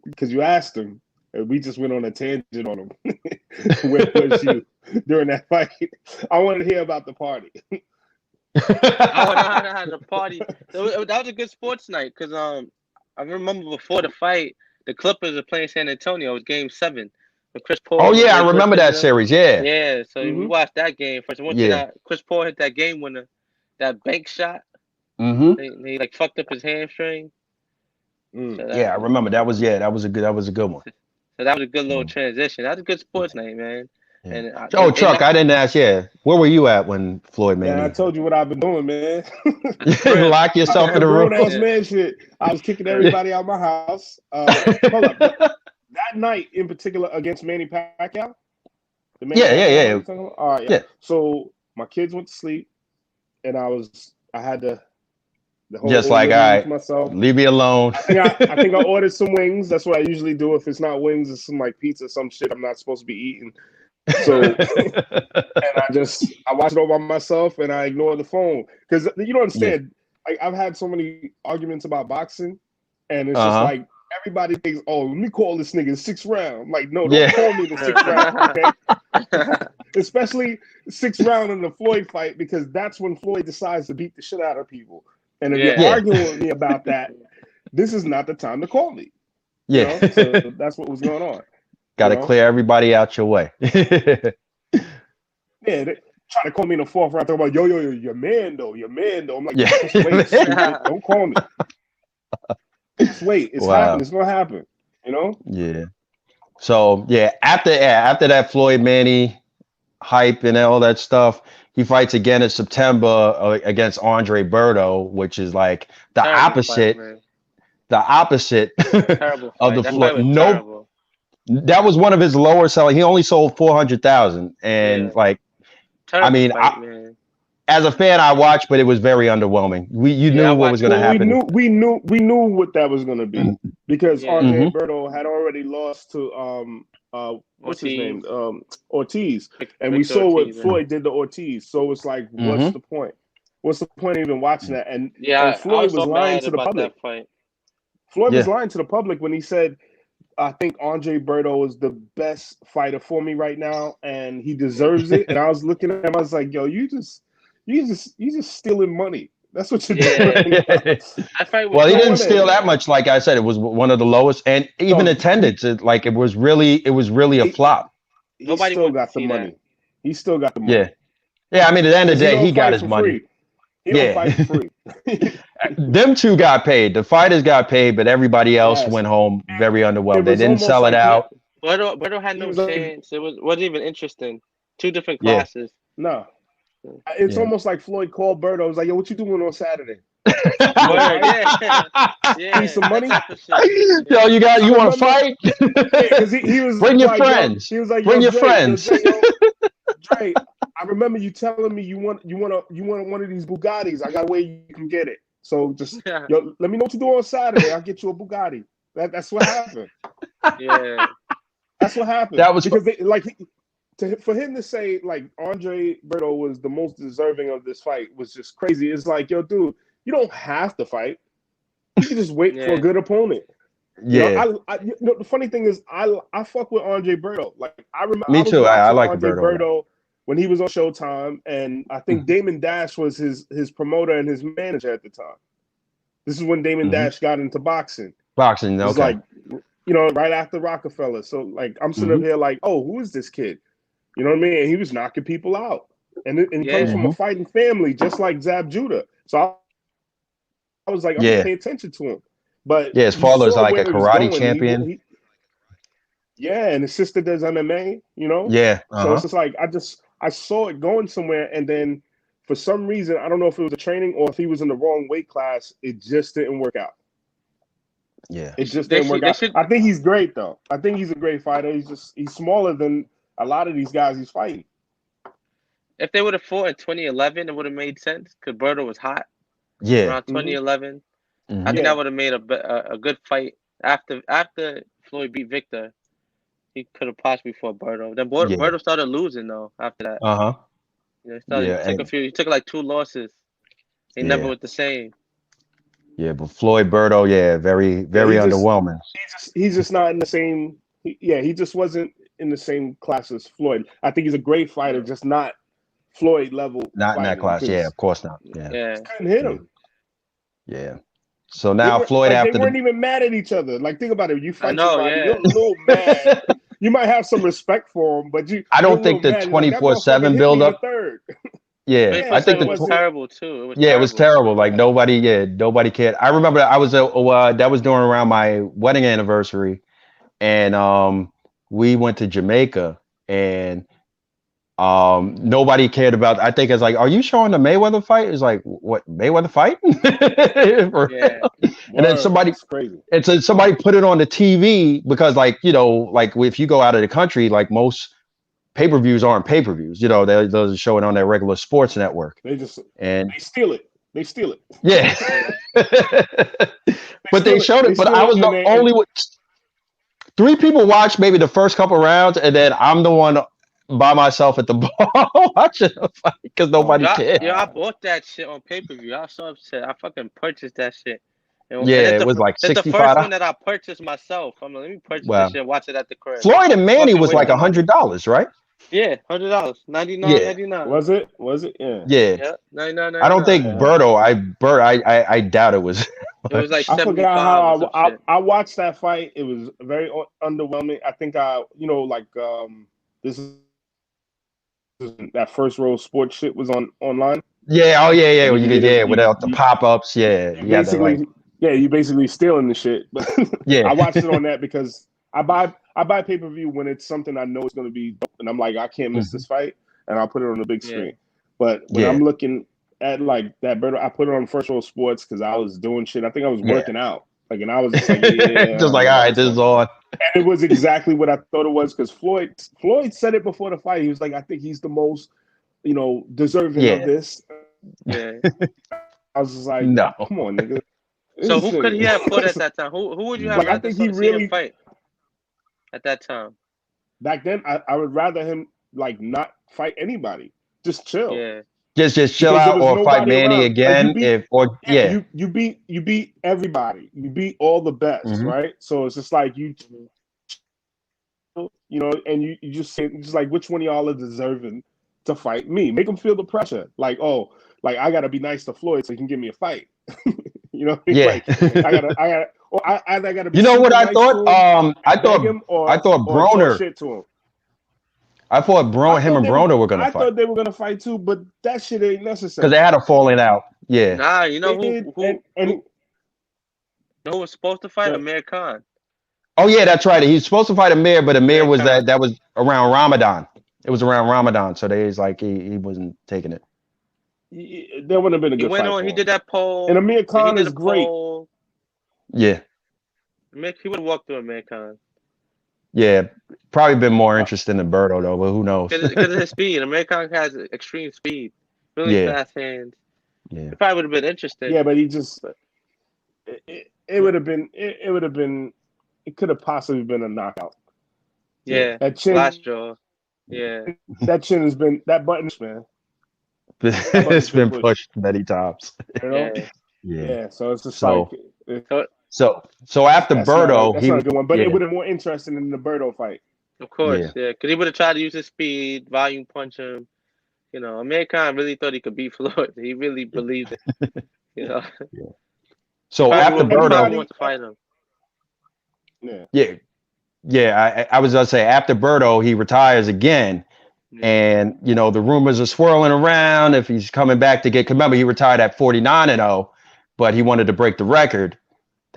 because you asked him, and we just went on a tangent on him. Where was you during that fight? I wanted to hear about the party. The party. That was a good sports night, because I remember before the fight, the Clippers were playing San Antonio. It was Game 7. With Chris Paul. Oh yeah, I remember that series. Yeah. Yeah. So we watched that game first. Once Chris Paul hit that game winner, that bank shot. He like fucked up his hamstring. So I remember that was a good one. So that was a good little transition. That was a good sports night, man. Yeah. And Truck, I didn't ask. Yeah, where were you at when Floyd made? I told you what I've been doing, man. Lock yourself in the room. Man, shit. I was kicking everybody out of my house. Hold up. That night in particular against Manny Pacquiao. Yeah. All right. Yeah. So my kids went to sleep, and I had to The whole Just like, order all to right, myself. leave me alone. I think I ordered some wings. That's what I usually do. If it's not wings, it's some like pizza, some shit I'm not supposed to be eating. So, and I watch it all by myself, and I ignore the phone because you don't understand. Like I've had so many arguments about boxing, and it's just like everybody thinks, "Oh, let me call this nigga 6th round." I'm like, no, don't call me the 6th round, okay? Especially 6th round in the Floyd fight, because that's when Floyd decides to beat the shit out of people. And if you're arguing with me about that, this is not the time to call me. You know? So that's what was going on. Got to clear everybody out your way. They try to call me in the 4th round. Talking about, yo, your man though. I'm like, just wait, don't call me. Just wait. It's happening. It's gonna happen. You know? Yeah. So after that Floyd Manny hype and all that stuff, he fights again in September against Andre Berto, which is like the opposite of the Floyd. That was one of his lower selling. He only sold 400,000, and as a fan, I watched, but it was very underwhelming. You knew what was going to happen. We knew what that was going to be because Andre Berto had already lost to what's his name, Ortiz, and we saw what Floyd did to Ortiz. So it's like, what's the point? What's the point of even watching that? And Floyd was lying to the public. Floyd was lying to the public when he said, I think Andre Berto is the best fighter for me right now, and he deserves it. And I was looking at him, I was like, yo, you just stealing money. That's what you're doing. Well, he didn't steal that much. Like I said, it was one of the lowest, and even attendance. It was really a flop. Nobody still got the money. He still got the money. Yeah. I mean, at the end of the day, he got his money. He don't fight for free. Them two got paid. The fighters got paid, but everybody else went home very underwhelmed. They didn't sell it out. Berto had no chance. It wasn't even interesting. Two different classes. No. It's almost like Floyd called Berto. It was like, yo, what you doing on Saturday? Need some money? Yo, you want to fight? Because he was bring your friends. He was like, bring your friends. Dre, I remember you telling me you want one of these Bugattis. I got a way you can get it. So just let me know what you do on Saturday. I'll get you a Bugatti. That's what happened. Yeah, that's what happened. That was because for him to say like Andre Berto was the most deserving of this fight was just crazy. It's like, yo, dude, you don't have to fight. You can just wait for a good opponent. Yeah. The funny thing is, I fuck with Andre Berto. Like I remember. Me too. I like Andre Berto when he was on Showtime, and I think Damon Dash was his promoter and his manager at the time. This is when Damon Dash got into boxing. Boxing, okay. Like, right after Rockefeller. So like I'm sitting up here like, oh, who is this kid? You know what I mean? And he was knocking people out, and he comes from a fighting family, just like Zab Judah. So I was like, I'm gonna pay attention to him. But his father's like a karate champion. And his sister does MMA. So it's just like I saw it going somewhere, and then for some reason, I don't know if it was a training or if he was in the wrong weight class, it just didn't work out. Yeah, it just didn't work out. I think he's great though. I think he's a great fighter. He's smaller than a lot of these guys he's fighting. If they would have fought in 2011, it would have made sense because Berto was hot. Yeah, around 2011. I think that would have made a good fight after Floyd beat Victor. He could have possibly fought Berto. Then Berto started losing though after that. He took like 2 losses. He never was the same. Yeah, but Floyd Berto, very underwhelming. He's just not in the same. He just wasn't in the same class as Floyd. I think he's a great fighter, just not Floyd level. Not in that class. Yeah, of course not. Yeah. Couldn't hit him. Yeah. So now Floyd after they weren't even mad at each other. Like think about it. You fight somebody, you're a little mad. You might have some respect for him, but I don't think the 24/7 build up. Yeah, I think it was terrible too. It was terrible. Like nobody cared. I remember I was that was during around my wedding anniversary, and we went to Jamaica, and nobody cared about. I think it's like, are you showing the Mayweather fight? It's like, what, Mayweather fight? And then somebody put it on the TV because, like, if you go out of the country, like most pay-per-views aren't pay-per-views. They'll show it on their regular sports network. They steal it. They steal it. Yeah. But they showed it. But I was the only one. 3 people watched maybe the first couple rounds, and then I'm the one by myself at the bar watching the fight because nobody cared. Yeah, I bought that shit on pay-per-view. I was so upset. I fucking purchased that shit. And Yeah, it was like $65. It's the first one that I purchased myself. I'm like, let me purchase this shit and watch it at the crib. Floyd and Manny was like $100, right? Yeah, $100, $99.99. Was it? Yeah. Yeah. $99.99. I don't think Berto. I doubt it was. It was like I 75. forgot how I watched that fight. It was very underwhelming. I think this is that First Row Sports shit was online. Yeah. Oh yeah. Without the pop-ups. Yeah. You basically stealing the shit. But yeah. I watched it on that because I buy pay-per-view when it's something I know it's going to be dope, and I'm like, I can't miss this fight, and I'll put it on the big screen. But when I'm looking at like that, I put it on First Row Sports because I was doing shit. I think I was working out, like, and I was just like, just like, all right, this is on. And it was exactly what I thought it was because Floyd said it before the fight. He was like, I think he's the most, deserving of this. Yeah. I was just like, no, come on, nigga. So who could he have fought at that time? Who would you have? Like, I think he really fight at that time. Back then, I would rather him like not fight anybody, just chill. Yeah. Just chill out or fight Manny again. Like you beat everybody. You beat all the best, right? So it's just like and you just say, just like, which one of y'all are deserving to fight me? Make them feel the pressure. Like, oh, like I gotta be nice to Floyd so he can give me a fight. You know? Yeah. Like, I gotta be. You know what I thought? I thought Broner. Shit to him. I thought him and Broner were gonna fight. I thought they were gonna fight too, but that shit ain't necessary. Because they had a falling out. Yeah. Nah, you know who was supposed to fight? Amir Khan. Oh yeah, that's right. He was supposed to fight Amir, but Amir was that was around Ramadan. It was around Ramadan, so they was like he wasn't taking it. There wouldn't have been a good fight. He did that poll. And Amir Khan is great. Yeah. He would walk through Amir Khan. Yeah, probably been more interesting than Berto though, but who knows? Because of his speed. Amir Khan has extreme speed, really fast hands. Yeah, it probably would have been interesting. Yeah, but he just it would have been it could have possibly been a knockout. Yeah, that chin, last draw. Yeah, that chin has been that button, man. It's been pushed many times. You know? Yeah. So it's just like. So after Berto, that's not a good one, but it would have been more interesting than the Berto fight. Of course, because he would have tried to use his speed, volume punch him. Amir Khan really thought he could beat Floyd. He really believed it. So after Berto, wants to fight him. I was gonna say after Berto, he retires again, and the rumors are swirling around if he's coming back to get. Remember, he retired at 49-0, but he wanted to break the record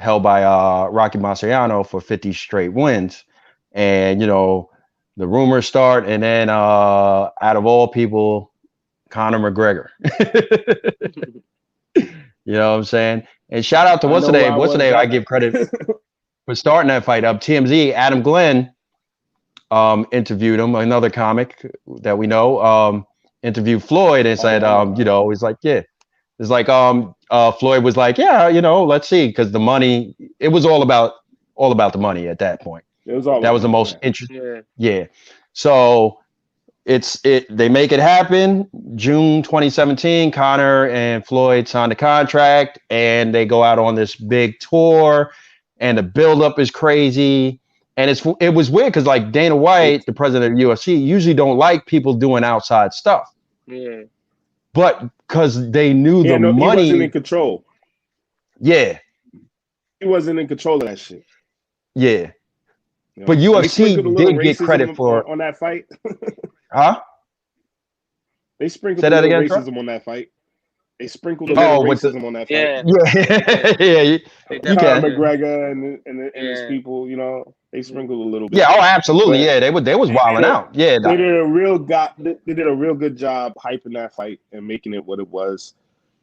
held by Rocky Marciano for 50 straight wins. And, the rumors start, and then out of all people, Conor McGregor. You know what I'm saying? And shout out to what's the name? I give credit for starting that fight up. TMZ, Adam Glenn interviewed him, another comic that we know, interviewed Floyd and said, he's like, yeah. It's like Floyd was like, let's see, because the money, it was all about the money at that point. That was the most interesting. Yeah. So they make it happen. June 2017, Conor and Floyd signed a contract, and they go out on this big tour, and the buildup is crazy. And it was weird because like Dana White, the president of the UFC, usually don't like people doing outside stuff. Yeah. But because they knew the money, he wasn't in control. Yeah, he wasn't in control of that shit. Yeah, but UFC did get credit for on that fight. Huh? They sprinkled a little racism on that fight. They sprinkled a little racism on that fight. You can. McGregor and his people, they sprinkled a little bit. Yeah, absolutely. But, they was wilding out. Yeah, they did a real good job hyping that fight and making it what it was.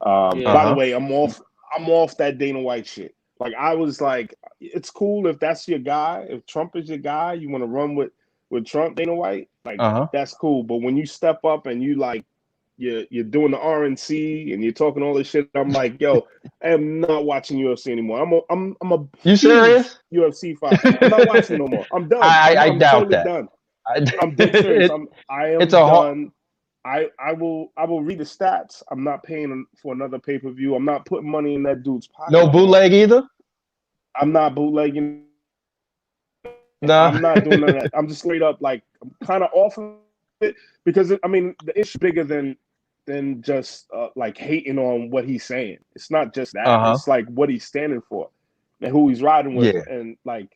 By the way, I'm off that Dana White shit. Like, I was like, it's cool if that's your guy. If Trump is your guy, you want to run with Trump, Dana White, like that's cool. But when you step up and you like you're doing the RNC and you're talking all this shit. I'm like, yo, I am not watching UFC anymore. I'm a You huge serious? UFC fan. I'm not watching no more. I'm done. I I'm doubt totally that. done. I'm dead serious. I am it's a done. I will read the stats. I'm not paying for another pay-per-view. I'm not putting money in that dude's pocket. No bootleg either? I'm not bootlegging. No. I'm not doing none of that. I'm just straight up like I'm kind of off of it because I mean the issue bigger than just like hating on what he's saying. It's not just that. It's like what he's standing for and who he's riding with, and like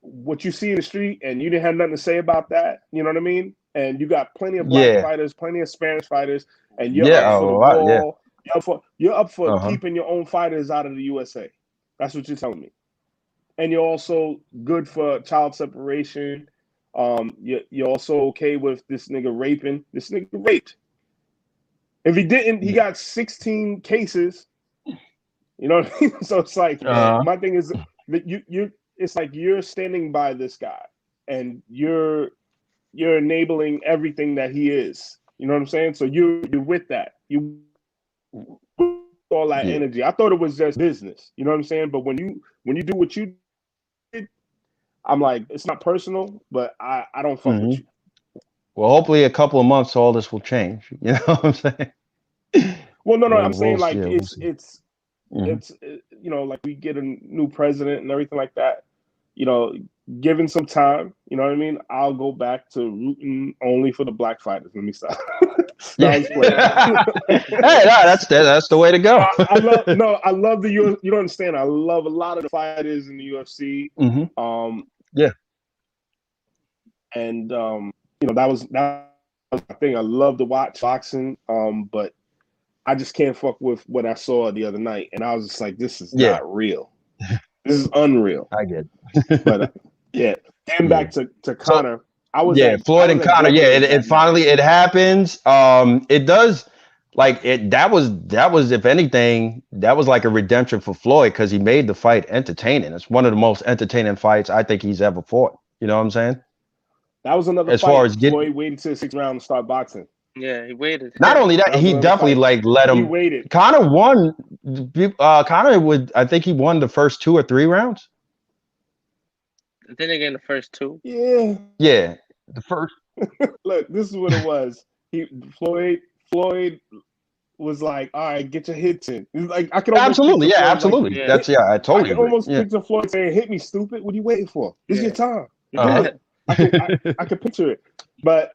what you see in the street, and you didn't have nothing to say about that. You know what I mean? And you got plenty of black fighters, plenty of Spanish fighters, and you're up for the wall. You're up for keeping your own fighters out of the USA. That's what you're telling me. And you're also good for child separation. You're also okay with this nigga raping. This nigga raped. If he didn't, he got 16 cases. You know what I mean? So it's like my thing is that you it's like you're standing by this guy and you're enabling everything that he is. You know what I'm saying? So you're with that. You all that energy. I thought it was just business. You know what I'm saying? But when you do what you did, I'm like, it's not personal, but I don't fuck with you. Well, hopefully a couple of months all this will change. You know what I'm saying? Well, no, I'm saying like it's you know, like we get a new president and everything like that. You know, given some time, you know what I mean? I'll go back to rooting only for the black fighters. Let me stop. Hey, that's the way to go. I love the UFC. You don't understand. I love a lot of the fighters in the UFC. And you know, that was my thing. I love to watch boxing. But I just can't fuck with what I saw the other night, and I was just like, this is not real. This is unreal. I get it. But getting back to Conor, I was Floyd and Conor. It happens. It does. Like that was if anything, that was like a redemption for Floyd because he made the fight entertaining. It's one of the most entertaining fights I think he's ever fought. You know what I'm saying? That was another as fight. Far as Floyd waited to the 6th round to start boxing. Yeah, he waited. Not only that, he definitely fight. Like let him. He waited. Conor won. Conor would. I think he won the first 2 or 3 rounds. I think they get the first 2. Yeah, the first. Look, this is what it was. Floyd was like, "All right, get your hits in." Like I can absolutely, absolutely. Like, that's I totally. I can almost picture Floyd saying, "Hit me, stupid! What are you waiting for? This is your time." I could picture it, but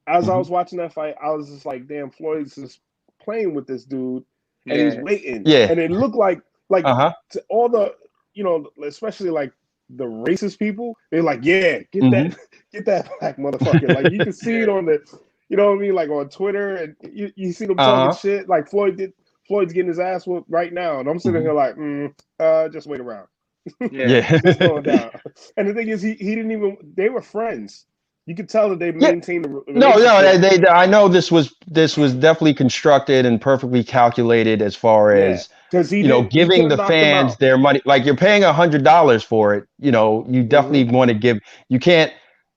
as I was watching that fight, I was just like, "Damn, Floyd's just playing with this dude, and he's waiting." And it looked like to all the, you know, especially like the racist people, they're like, "Yeah, get that black motherfucker." Like you can see it on the, you know what I mean, like on Twitter, and you see them talking shit. Like Floyd's getting his ass whooped right now, and I'm sitting here like, just wait around. Just going down. And the thing is, he didn't even. They were friends. You could tell that they maintained the relationship. I know this was definitely constructed and perfectly calculated as far as giving the fans their money. Like you're paying $100 for it. You know, you definitely want to give. You can't.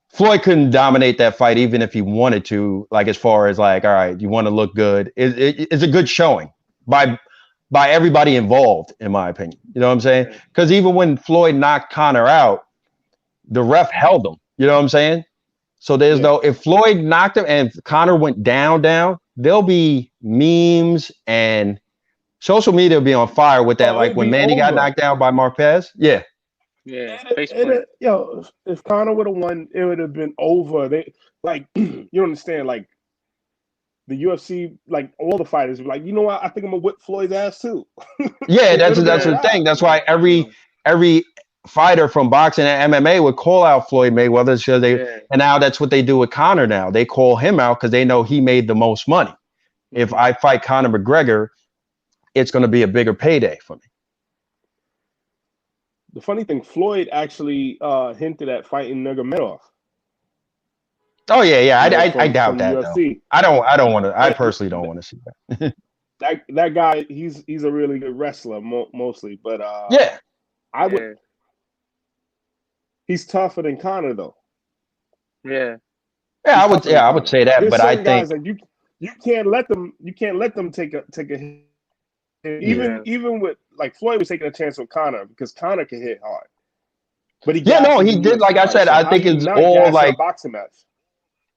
Floyd couldn't dominate that fight even if he wanted to. Like as far as like, all right, you want to look good. It's a good showing by everybody involved, in my opinion. You know what I'm saying? Because even when Floyd knocked Conor out, the ref held him. You know what I'm saying? So there's if Floyd knocked him and Conor went down, there'll be memes and social media will be on fire with that. Like when Manny got knocked down by Marquez. If Conor would have won, it would have been over. They like you don't understand, like the UFC, like all the fighters were like, you know what? I think I'm gonna whip Floyd's ass too. That's the thing. That's why every fighter from boxing and MMA would call out Floyd Mayweather because and now that's what they do with Conor now. They call him out because they know he made the most money. If I fight Conor McGregor, it's going to be a bigger payday for me. The funny thing, Floyd actually hinted at fighting Nurmagomedov. Oh yeah. I doubt that. UFC. I don't want to. I personally don't want to see that. that guy, he's a really good wrestler, mostly, but I would. He's tougher than Conor, though. I would say that, but I think like you can't let them take a hit. Even with like Floyd was taking a chance with Conor because Conor can hit hard. But he did. Like I said, I think it's all like boxing match.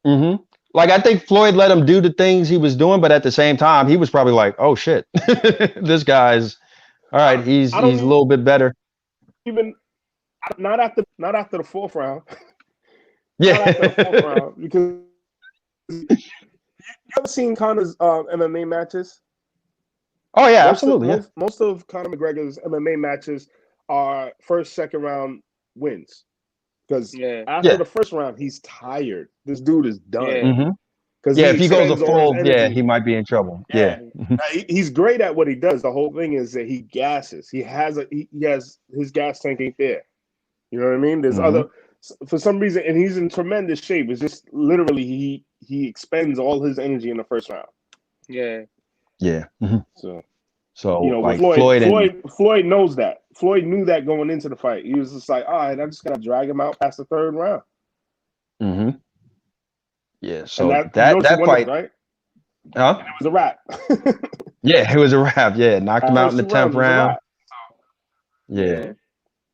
Mm-hmm. Like I think Floyd let him do the things he was doing, but at the same time, he was probably like, "Oh shit, this guy's all right. He's a little bit better." Even not after the fourth round. Yeah, not after the fourth round because you ever seen Conor's MMA matches? Oh yeah, absolutely. Most of Conor McGregor's MMA matches are first, second round wins. Because after the first round, he's tired. This dude is done. Because if he goes a full, he might be in trouble. Yeah. He's great at what he does. The whole thing is that he gasses. He has his gas tank ain't there. You know what I mean? There's other for some reason, and he's in tremendous shape. It's just literally he expends all his energy in the first round. Yeah. Yeah. So you know, like Floyd knows that. Floyd knew that going into the fight. He was just like, all right, I'm just gonna drag him out past the third round. Yeah. So that fight, right? Huh? It was a wrap. Yeah, it was a wrap. Yeah, knocked him out in the 10th round. Yeah.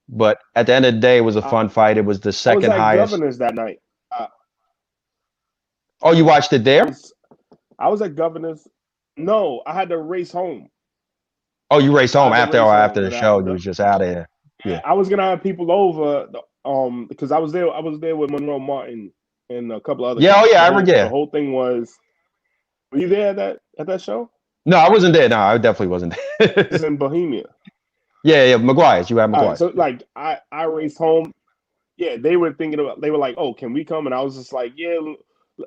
But at the end of the day, it was a fun fight. It was the second highest. Governors that night. Oh, you watched it there? I was at Governors. No, I had to race home. Oh, you raced home after the show. You was just out of here. Yeah. I was gonna have people over, because I was there with Monroe Martin and a couple other. Yeah. Oh yeah, I forget. The whole thing was. Were you there at that show? No, I wasn't there. No, I definitely wasn't there. It's in Bohemia. Yeah, McGuire's. You had McGuire's. Right, so like I raced home. Yeah, they were like, oh, can we come? And I was just like, yeah,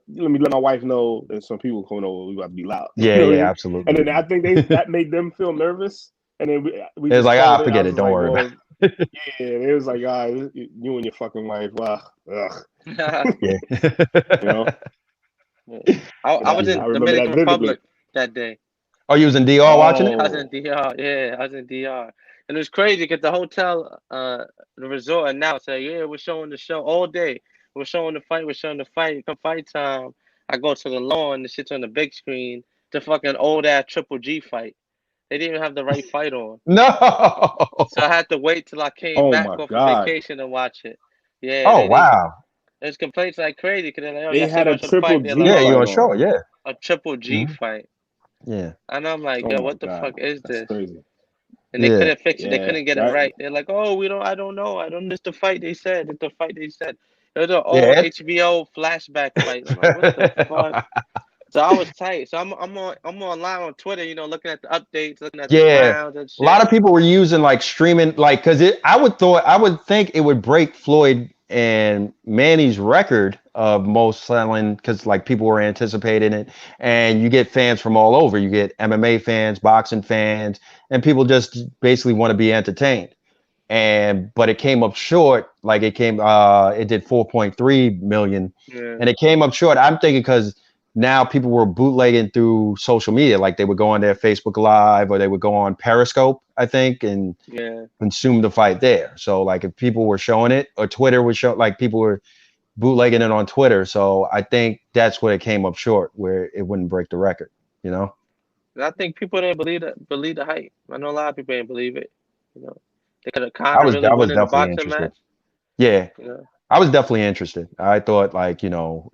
let me let my wife know there's some people coming over. We got to be loud. Yeah, you know absolutely. And then I think that made them feel nervous. And then we it was like, forget it. Don't worry about it. Yeah, it was like, you and your fucking wife. Wow. Yeah. You know? I was in Dominican Republic that day. Oh, you was in DR watching it? I was in DR. Yeah, I was in DR. And it was crazy because the hotel, the resort announced, we're showing the show all day. We're showing the fight. Come fight time. I go to the lawn. The shit's on the big screen. The fucking old ass Triple G fight. They didn't even have the right fight on. No. So I had to wait till I came back off of vacation to watch it. Yeah. Oh wow. There's complaints like crazy because they're like, they had a Triple G. Yeah, you on show. Yeah. A Triple G fight. Yeah. And I'm like, what the fuck is this? Crazy. And they couldn't fix it. They couldn't get it right. They're like, I don't know. It's the fight they said. It's the fight they said. It was an old HBO flashback fight. I'm like, what the fuck? So I was tight. So I'm online on Twitter, looking at the updates, looking at the rounds and shit. A lot of people were using like streaming, like, because I would think it would break Floyd and Manny's record of most selling, because like people were anticipating it, and you get fans from all over. You get MMA fans, boxing fans, and people just basically want to be entertained. But it came up short. Like it did 4.3 million, and it came up short. I'm thinking because now people were bootlegging through social media, like they would go on their Facebook Live or they would go on Periscope, I think, and consume the fight there. So like if people were showing it, or Twitter would show, like people were bootlegging it on Twitter. So I think that's where it came up short, where it wouldn't break the record, I think people didn't believe the hype. I know a lot of people didn't believe it. They could have kind of really won in a boxing match. Yeah, I was definitely interested. I thought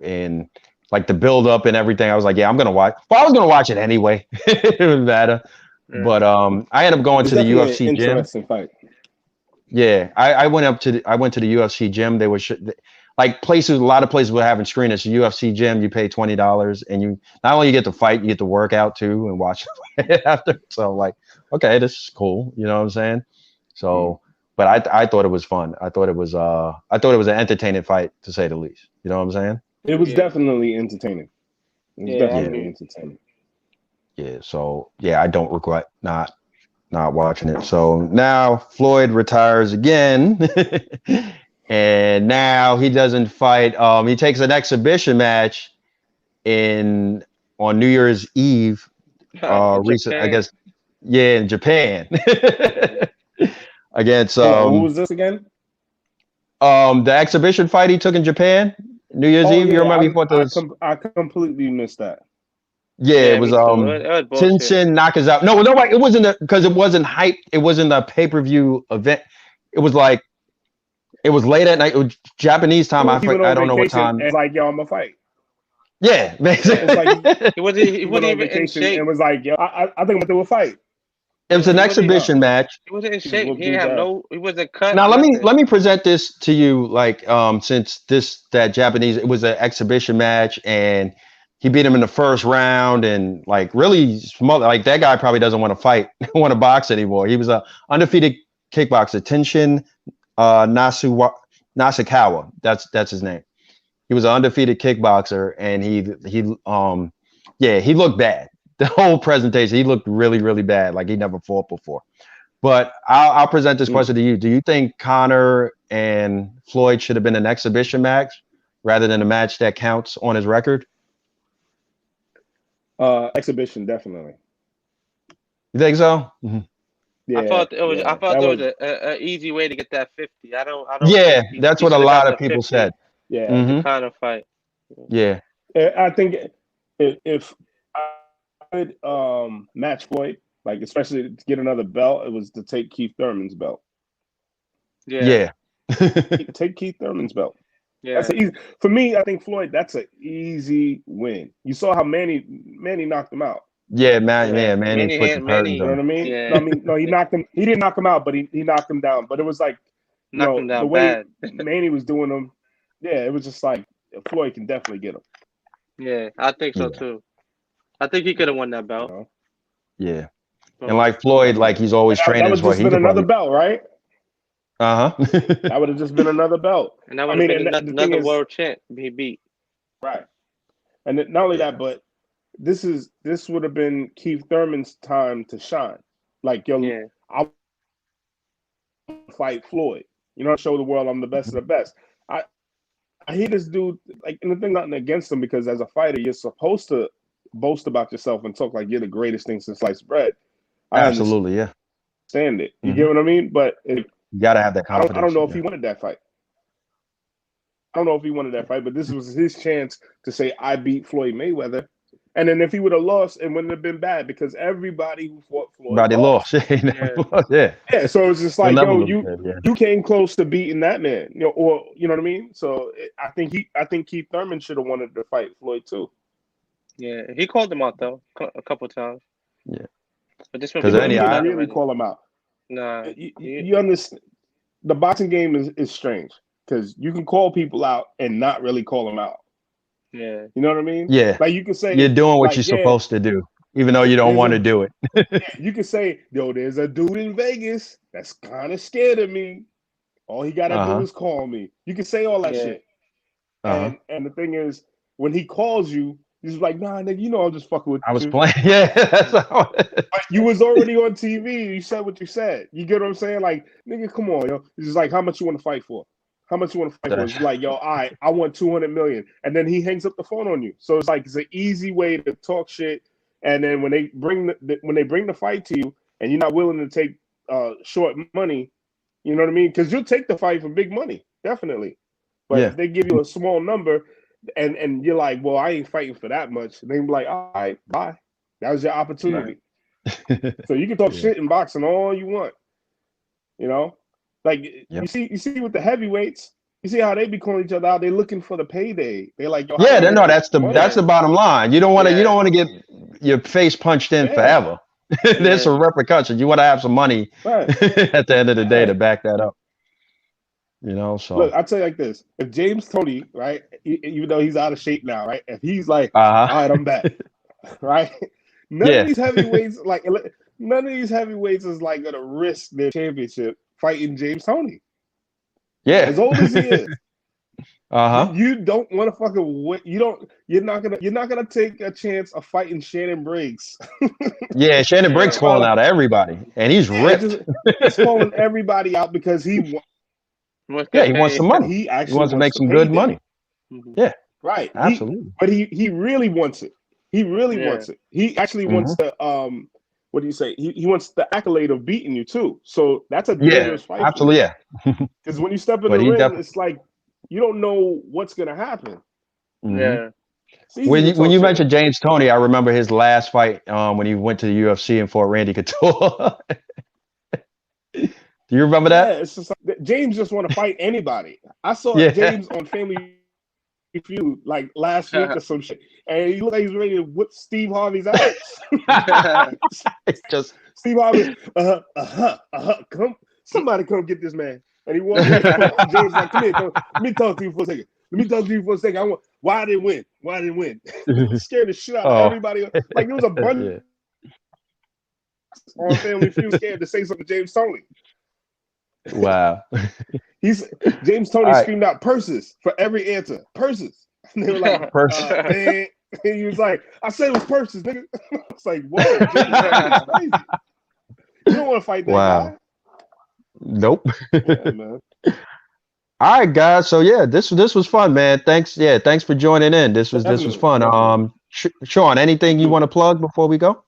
in like the build up and everything, I was like, I'm gonna watch. Well, I was gonna watch it anyway. It didn't matter. Yeah. But I ended up going to the UFC gym. Interesting fight. Yeah, I went to the UFC gym. They were like a lot of places were having screeners. The UFC gym, you pay $20, and you not only get to fight, you get to work out too and watch it after. So like, okay, this is cool. You know what I'm saying? So, but I thought it was fun. I thought it was an entertaining fight, to say the least. You know what I'm saying? It was definitely entertaining. Entertaining. Yeah. So I don't regret not watching it. So now Floyd retires again, and now he doesn't fight. He takes an exhibition match on New Year's Eve. Recent, I guess. Yeah, in Japan. Against who was this again? The exhibition fight he took in Japan, New Year's Eve. You remember he fought those? I completely missed that. Yeah, it was me too. It was bullshit. Tenshin Nakazawa. No, nobody. It wasn't because it wasn't hype. It wasn't a pay-per-view event. It was like it was late at night. It was Japanese time. He went I on don't know what vacation time. and like, yo, I'm gonna fight. Yeah, basically. It's like He wasn't he went on even in vacation shape. and was like, yo, I think I'm gonna do a fight. It was an exhibition match. He wasn't in He shape. whooped He didn't dude's have ass. no. He wasn't cut. Now nothing. let me present this to you. Like since that Japanese, it was an exhibition match, and he beat him in the first round, and like really small. Like that guy probably doesn't want to fight, want to box anymore. He was a undefeated kickboxer, Tenshin Nasukawa. That's his name. He was an undefeated kickboxer, and he looked bad. The whole presentation, he looked really, really bad, like he never fought before. But I'll present this question to you. Do you think Conor and Floyd should have been an exhibition match rather than a match that counts on his record? Exhibition, definitely. You think so? Mm-hmm. Yeah, I thought it was. yeah, I thought there was an easy way to get that 50. I don't. Yeah, think that's he what a should've lot got of the people 50 said. Yeah, Mhm. kind of fight. Yeah. I think if I could match Floyd, like especially to get another belt, it was to take Keith Thurman's belt. Yeah. Take Keith Thurman's belt. Yeah. That's easy for me. I think Floyd. That's an easy win. You saw how Manny knocked him out. Yeah, Manny put the Manny, You know what I mean? Yeah. No, he knocked him. He didn't knock him out, but he knocked him down. But it was like, knocked him down the way bad. Manny was doing him. Yeah, it was just like Floyd can definitely get him. Yeah, I think so too. I think he could have won that belt. Yeah. And like Floyd, like he's always training. That would just been another belt, right? Uh-huh. That would have just been another belt. And that would have been another world champ he beat. Right. And not only that, but this would have been Keith Thurman's time to shine. Like, I'll fight Floyd. You know, show the world I'm the best of the best. I hate this dude. Like, and the thing, nothing against him, because as a fighter, you're supposed to boast about yourself and talk like you're the greatest thing since sliced bread. Absolutely, yeah. Understand it. You get what I mean? But you gotta have that confidence. I don't know if he wanted that fight. But this was his chance to say, I beat Floyd Mayweather. And then if he would have lost, it wouldn't have been bad, because everybody who fought Floyd lost. Yeah. Yeah, so it's just like, you came close to beating that man, or you know what I mean? So I think Keith Thurman should have wanted to fight Floyd too. Yeah, he called him out though a couple of times. Yeah, but this one he didn't really call him out. Nah, you understand? The boxing game is strange, because you can call people out and not really call them out. Yeah, you know what I mean? Yeah, like you can say you're doing what you're supposed to do, even though you don't want to do it. You can say, yo, there's a dude in Vegas that's kind of scared of me. All he gotta do is call me. You can say all that shit. And the thing is, when he calls you, he's like, nah, nigga, I'm just fucking with you. I was playing. Yeah, that's how but you was already on TV. You said what you said. You get what I'm saying? Like, nigga, come on, yo. It's just like, how much you want to fight for? How much you want to fight for? It's like, yo, all right, I want 200 million. And then he hangs up the phone on you. So it's like, it's an easy way to talk shit. And then when they bring the fight to you, and you're not willing to take short money, you know what I mean? Because you'll take the fight for big money, definitely. But if they give you a small number, and you're like, well, I ain't fighting for that much, and they be like, all right, bye. That was your opportunity. Right. So you can talk shit in boxing all you want, Like you see with the heavyweights, you see how they be calling each other out. They're looking for the payday. They like, that's the bottom line. You don't want to get your face punched in forever. There's some repercussions. You want to have some money at the end of the day to back that up. So look, I'll tell you like this: if James Toney, right, even though he's out of shape now, right, if he's like, all right, I'm back, right, none of these heavyweights is like gonna risk their championship fighting James Toney. Yeah, as old as he is. You don't want to fucking win. You're not gonna take a chance of fighting Shannon Briggs. Shannon Briggs calling out everybody, and he's ripped. He's calling everybody out because he wants. He wants some money. He actually wants to make some good money. Yeah, right. Absolutely. But he really wants it. He really wants it. He actually wants the what do you say? He wants the accolade of beating you too. So that's a dangerous fight. Absolutely, Because when you step in the ring, it's like you don't know what's gonna happen. Yeah. It's easy When to you when talk you shit. mentioned James Toney, I remember his last fight when he went to the UFC and fought Randy Couture. Do you remember Yeah, that? it's just like, James just want to fight anybody. I saw Yeah. James on Family Feud like last week or some shit, and he looked like he's ready to whip Steve Harvey's ass. Just Steve Harvey, come, somebody come get this man. And he walked away from James like, come here, let me talk to you for a second. Why did win? Why did win? Scared the shit out of everybody. Like there was a bunch on Family Feud scared to say something to James Toney. wow. James Toney Right. screamed out purses for every answer. Purses. And they were like, man. And he was like, I said it was purses, nigga. It's like, whoa, James Toney's crazy. You don't want to fight that guy. Nope. Yeah, man. All right, guys. So yeah, this was fun, man. Thanks. Yeah, thanks for joining in. This was fun. Definitely. Sean, anything you want to plug before we go?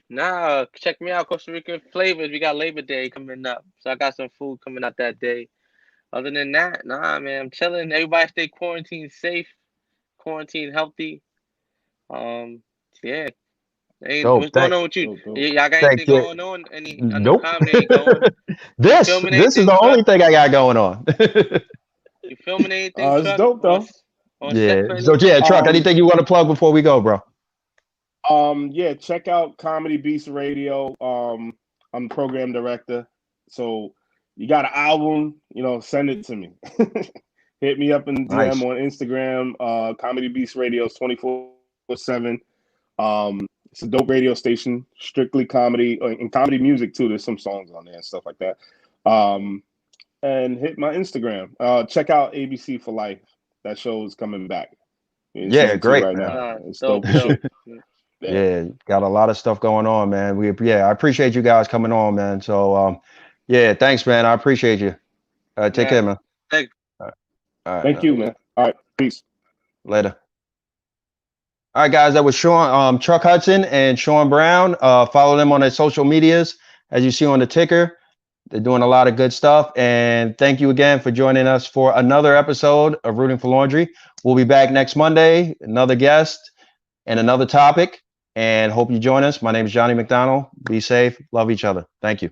Nah, check me out, Costa Rican Flavors. We got Labor Day coming up, so I got some food coming out that day. Other than that, nah, man, I'm chilling. Everybody stay quarantined safe, quarantine healthy. Yeah. What's going on with you? Y'all got anything going on? I know Nope. comedy ain't going. This is the only thing I got going on. You filming anything? It's Truck? dope though. Yeah. So yeah, Truck. Anything you want to plug before we go, bro? Yeah, check out Comedy Beast Radio. I'm the program director. So you got an album, send it to me. Hit me up in DM on Instagram. Comedy Beast Radio is 24/7. It's a dope radio station, strictly comedy and comedy music too. There's some songs on there and stuff like that. And hit my Instagram. Check out ABC for Life. That show is coming back. Yeah, great. Right now. It's dope. Yeah, got a lot of stuff going on, man. I appreciate you guys coming on, man. So yeah, thanks, man. I appreciate you. Take care, man. Thanks. All right, Thank you, man. All right, peace. Later. All right, guys, that was Sean, Truck Hudson and Sean Brown. Follow them on their social medias, as you see on the ticker. They're doing a lot of good stuff. And thank you again for joining us for another episode of Rooting for Laundry. We'll be back next Monday, another guest and another topic. And hope you join us. My name is Johnny McDonald. Be safe. Love each other. Thank you.